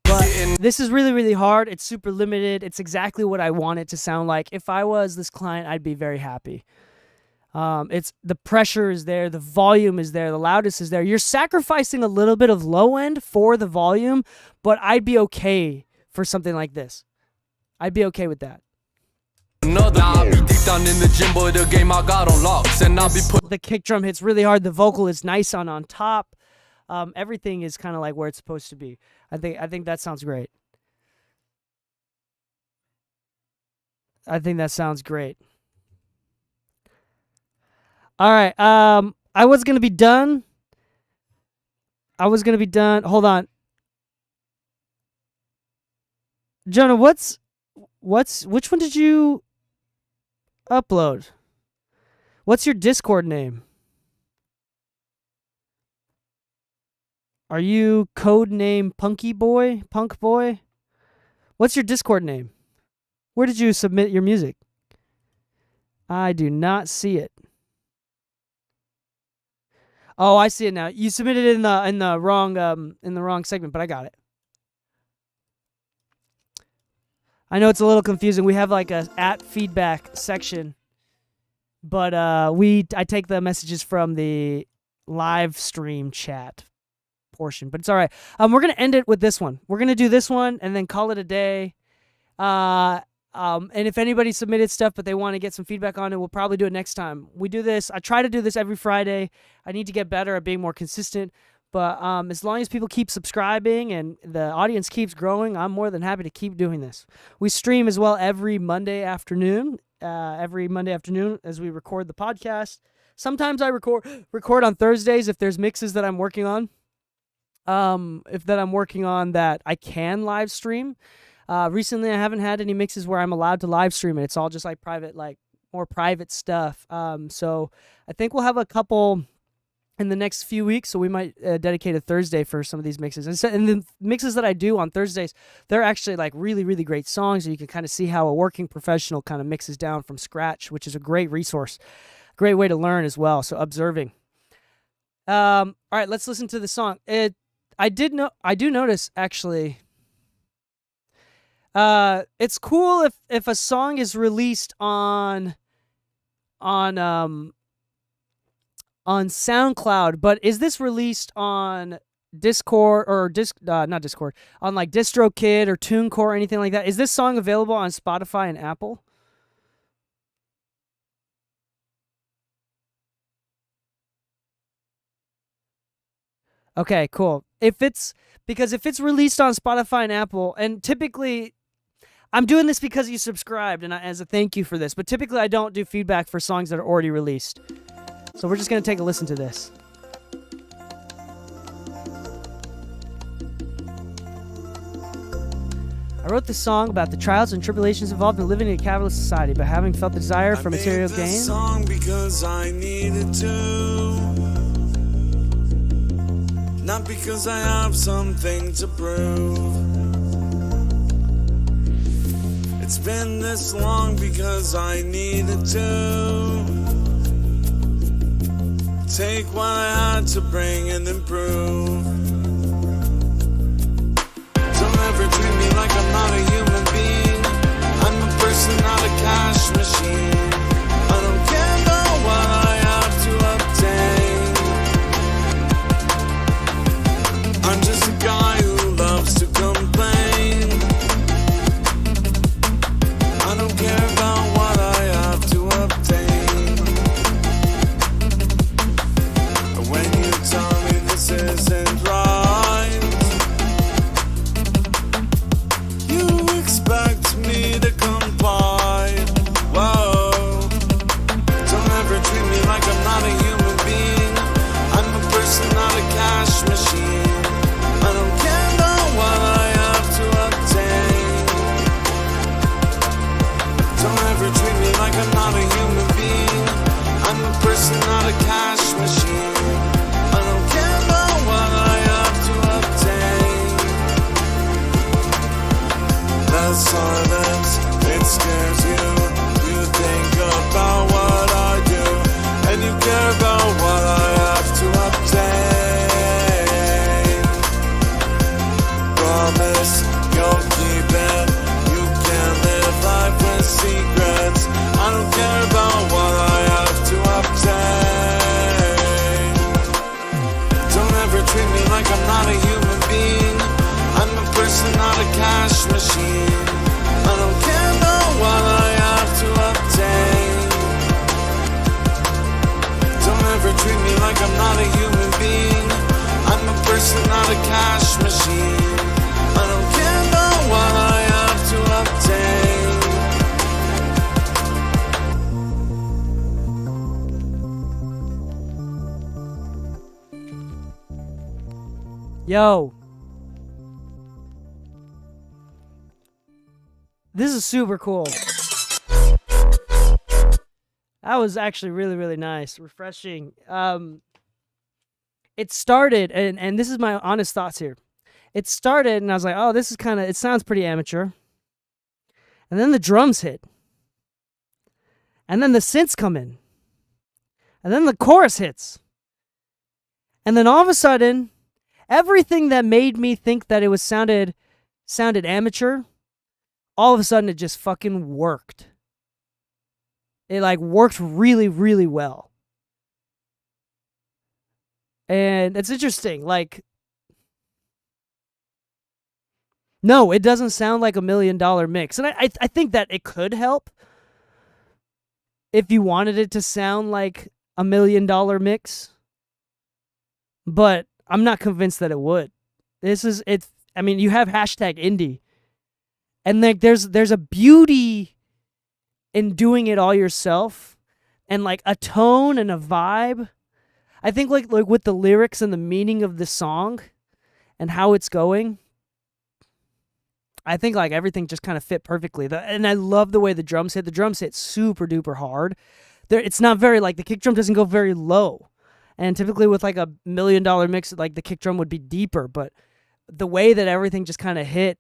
But this is really, really hard. It's super limited. It's exactly what I want it to sound like. If I was this client, I'd be very happy. It's the pressure is there, the volume is there, the loudness is there. You're sacrificing a little bit of low end for the volume, but I'd be okay for something like this. I'd be okay with that. I'll be deep down in the gym, but the game I got on locks, and I'll be put. The kick drum hits really hard. The vocal is nice on top. Everything is kind of like where it's supposed to be. I think that sounds great. I think that sounds great. All right. I was gonna be done. Hold on. Jonah, which one did you upload? What's your Discord name? Are you codename Punky Boy? Punk Boy? What's your Discord name? Where did you submit your music? I do not see it. Oh, I see it now. You submitted it in the wrong segment, but I got it. I know it's a little confusing. We have like a @feedback section, but I take the messages from the live stream chat portion, but it's all right. We're gonna end it with this one. We're gonna do this one and then call it a day. And if anybody submitted stuff but they want to get some feedback on it, we'll probably do it next time. We do this. I try to do this every Friday. I need to get better at being more consistent. But as long as people keep subscribing and the audience keeps growing, I'm more than happy to keep doing this. We stream as well every Monday afternoon. As we record the podcast. Sometimes I record on Thursdays if there's mixes that I'm working on. That I can live stream. Recently I haven't had any mixes where I'm allowed to live stream it. It's all just like private, like more private stuff. So I think we'll have a couple in the next few weeks. So we might dedicate a Thursday for some of these mixes. And the mixes that I do on Thursdays, they're actually like really, really great songs. And you can kind of see how a working professional kind of mixes down from scratch, which is a great resource, great way to learn as well. So observing. All right, let's listen to the song. I do notice actually. It's cool if a song is released on SoundCloud, but is this released on Discord or not Discord, on like DistroKid or TuneCore or anything like that? Is this song available on Spotify and Apple? Okay, cool. Because if it's released on Spotify and Apple, and typically I'm doing this because you subscribed and as a thank you for this, but typically I don't do feedback for songs that are already released. So we're just going to take a listen to this. I wrote this song about the trials and tribulations involved in living in a capitalist society, but having felt the desire for material gain. Song because I needed to, not because I have something to prove. It's been this long because I needed to take what I had to bring and improve. Don't ever treat me like I'm not a human being. I'm a person, not a cash machine. I don't care about what I have to obtain. I'm just a guy who loves to complain. I don't care about what I have to obtain. When you tell me this isn't right, you expect me to comply. Whoa. Don't ever treat me like I'm not a human being. I'm a person, not a cash machine. I don't care about what I have to obtain. Don't ever treat me like I'm not a human being. I'm a person, not a cash machine. I don't care about what I have to obtain. That silence, it scares you. You think about what I do, and you care about what I have to obtain. Promise you'll keep it. You can't live life with secrets. I don't care about what I have to obtain. Don't ever treat me like I'm not a human being. I'm a person, not a cash machine. I don't care about what I have to obtain. Don't ever treat me like I'm not a human being. I'm a person, not a cash machine. I don't care about what I have to obtain. Yo. This is super cool. That was actually really, really nice. Refreshing. It started, and this is my honest thoughts here. It started, and I was like, oh, this is kind of, it sounds pretty amateur. And then the drums hit. And then the synths come in. And then the chorus hits. And then all of a sudden, everything that made me think that it was sounded amateur, all of a sudden it just fucking worked. It like worked really, really well. And it's interesting, like, no, it doesn't sound like $1 million mix. And I think that it could help if you wanted it to sound like $1 million mix. But I'm not convinced that it would. I mean, you have #indie. And like there's a beauty in doing it all yourself, and like a tone and a vibe. I think like with the lyrics and the meaning of the song and how it's going, I think like everything just kind of fit perfectly. And I love the way the drums hit. The drums hit super duper hard. It's not very, like, the kick drum doesn't go very low. And typically with like $1 million mix, like the kick drum would be deeper, but the way that everything just kind of hit,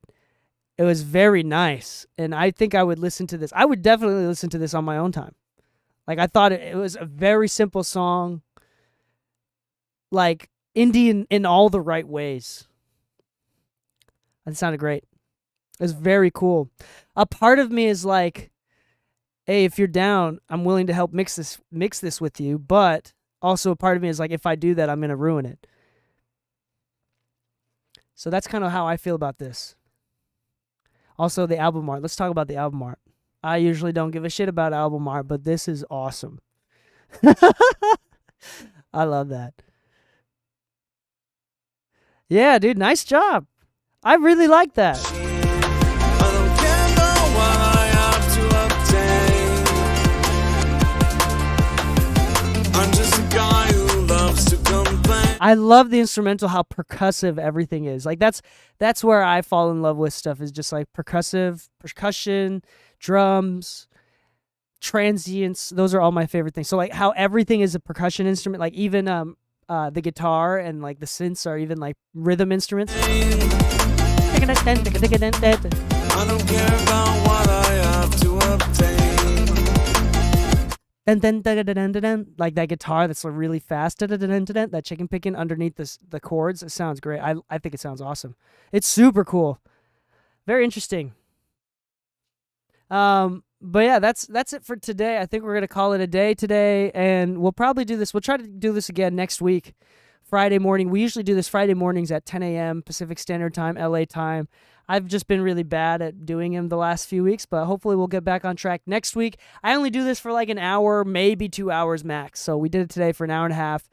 it was very nice. And I think I would listen to this. I would definitely listen to this on my own time. Like, I thought it was a very simple song, like indie in all the right ways. It sounded great. It was very cool. A part of me is like, hey, if you're down, I'm willing to help mix this with you, but also a part of me is like, if I do that, I'm going to ruin it. So that's kind of how I feel about this. Also, the album art. Let's talk about the album art. I usually don't give a shit about album art, but this is awesome. I love that. Yeah, dude, nice job. I really like that. I don't care about what I have to obtain. I'm just a guy who loves to complain. I love the instrumental, how percussive everything is. Like that's where I fall in love with stuff, is just like percussion, drums, transients. Those are all my favorite things. So like how everything is a percussion instrument, like even the guitar and like the synths are even like rhythm instruments. I don't care about what I have to obtain. Like that guitar that's like really fast. That chicken picking underneath the chords. It sounds great. I think it sounds awesome. It's super cool. Very interesting. But yeah, that's it for today. I think we're gonna call it a day today, and we'll probably do this. We'll try to do this again next week, Friday morning. We usually do this Friday mornings at 10 a.m. Pacific Standard Time, LA time. I've just been really bad at doing them the last few weeks, but hopefully we'll get back on track next week. I only do this for like an hour, maybe 2 hours max. So we did it today for an hour and a half.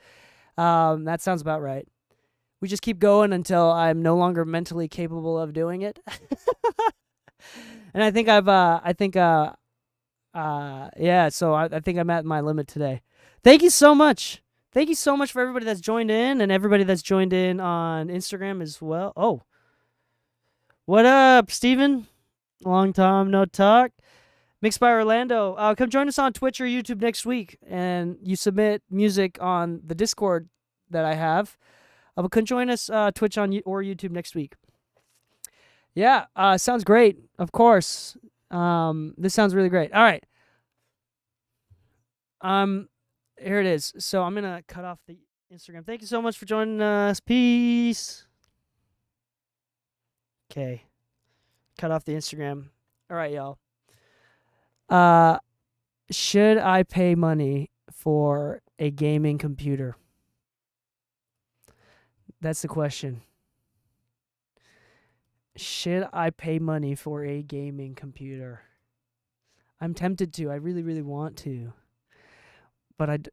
That sounds about right. We just keep going until I'm no longer mentally capable of doing it. And I think so I think I'm at my limit today. Thank you so much. Thank you so much for everybody that's joined in and everybody that's joined in on Instagram as well. Oh, what up, Steven? Long time no talk. Mixed by Orlando. Come join us on Twitch or YouTube next week, and you submit music on the Discord that I have. Come join us Twitch or YouTube next week. Yeah, sounds great. Of course. This sounds really great. All right. Here it is. So I'm gonna cut off the Instagram. Thank you so much for joining us. Peace. Okay. Cut off the Instagram. All right, y'all. Should I pay money for a gaming computer? That's the question. Should I pay money for a gaming computer? I'm tempted to. I really, really want to. But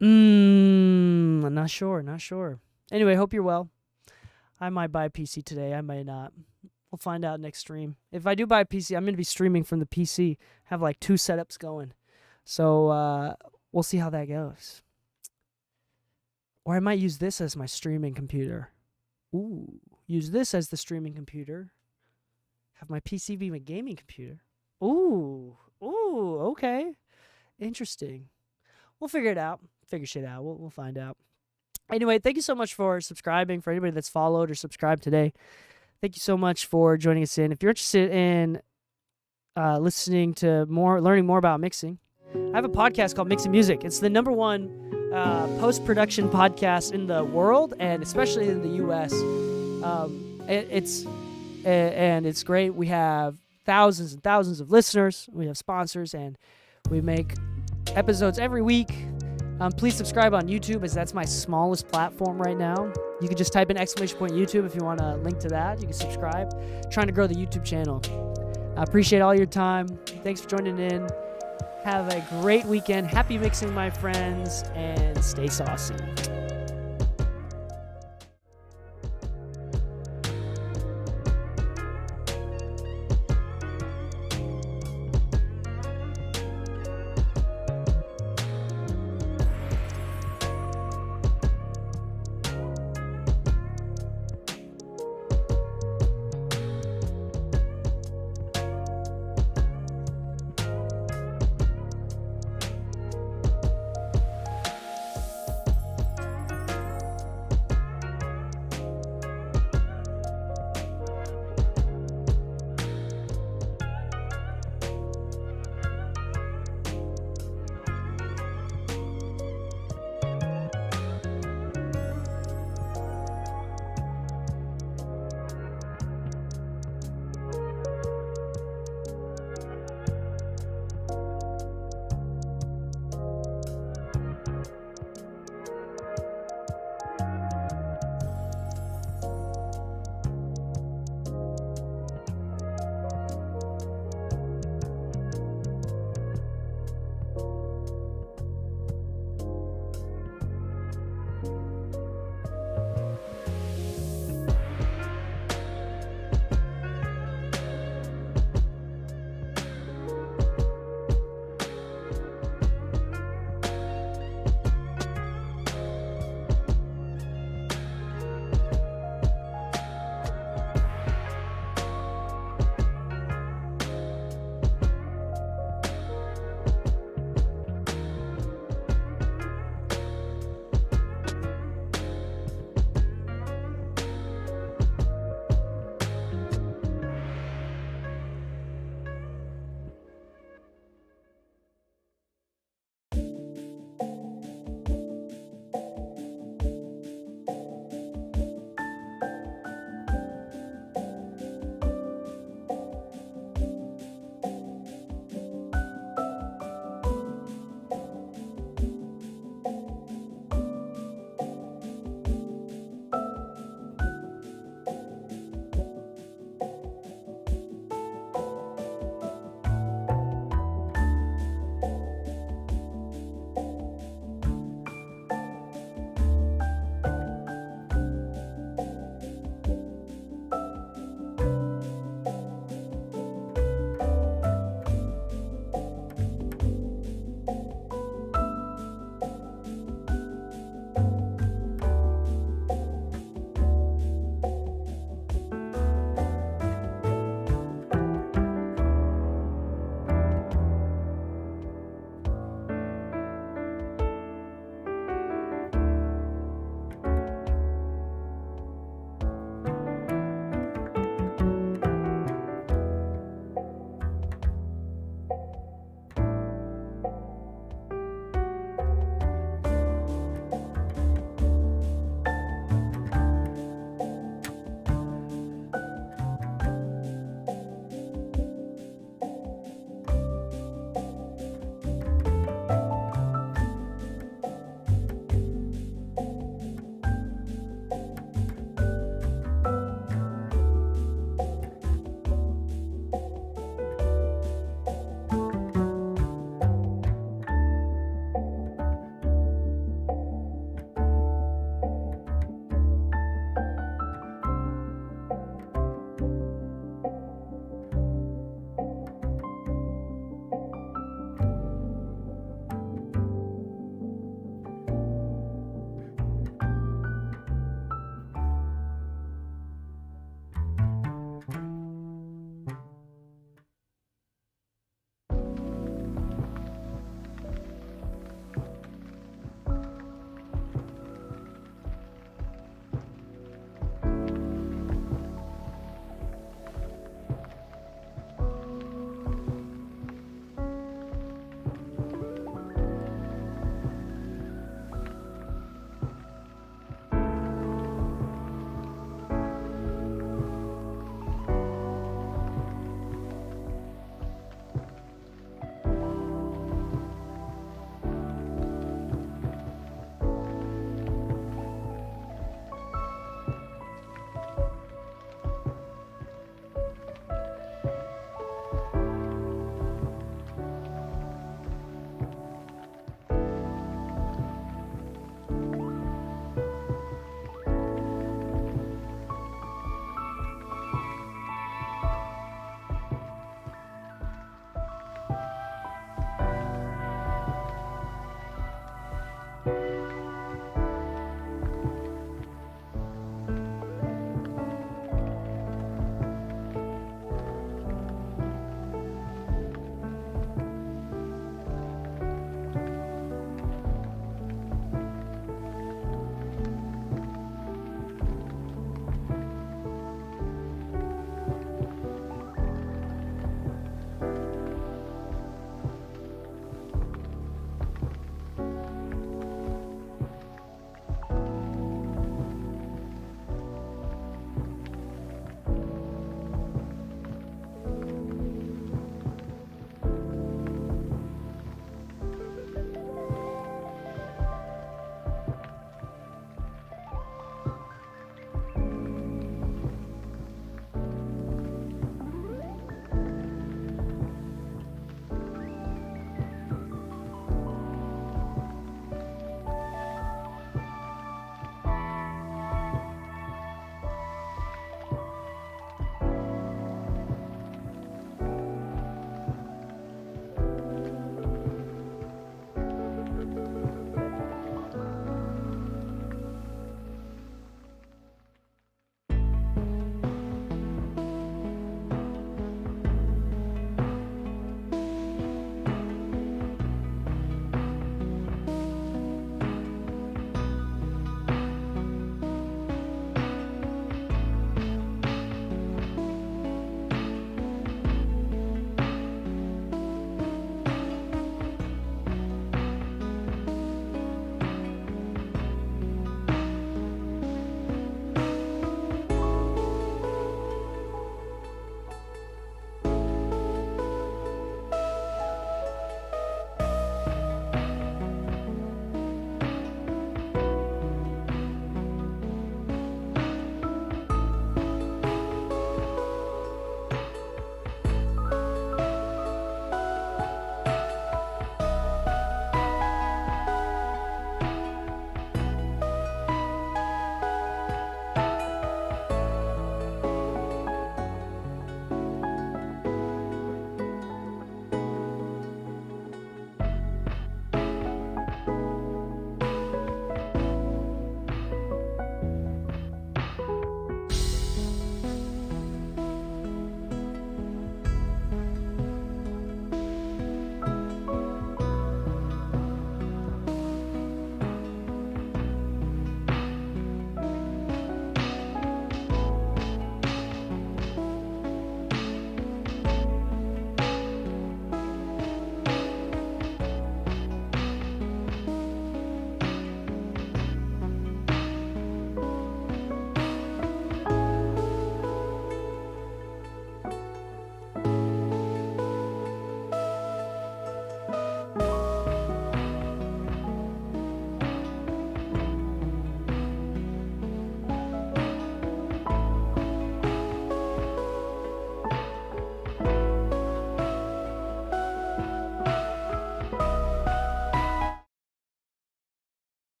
I'm not sure. Anyway, hope you're well. I might buy a PC today. I might not. We'll find out next stream. If I do buy a PC, I'm going to be streaming from the PC. Have like 2 setups going. So we'll see how that goes. Or I might use this as my streaming computer. Ooh, use this as the streaming computer. Have my PC be my gaming computer. Ooh, okay. Interesting. We'll figure it out. Figure shit out. We'll find out. Anyway, thank you so much for subscribing. For anybody that's followed or subscribed today, thank you so much for joining us in. If you're interested in listening to learning more about mixing, I have a podcast called Mixing Music. It's the #1 post-production podcast in the world, and especially in the U.S. It's great. We have thousands and thousands of listeners. We have sponsors, and we make episodes every week. Please subscribe on YouTube, as that's my smallest platform right now. You can just type in !YouTube if you want a link to that. You can subscribe. Trying to grow the YouTube channel. I appreciate all your time. Thanks for joining in. Have a great weekend. Happy mixing, my friends, and stay saucy.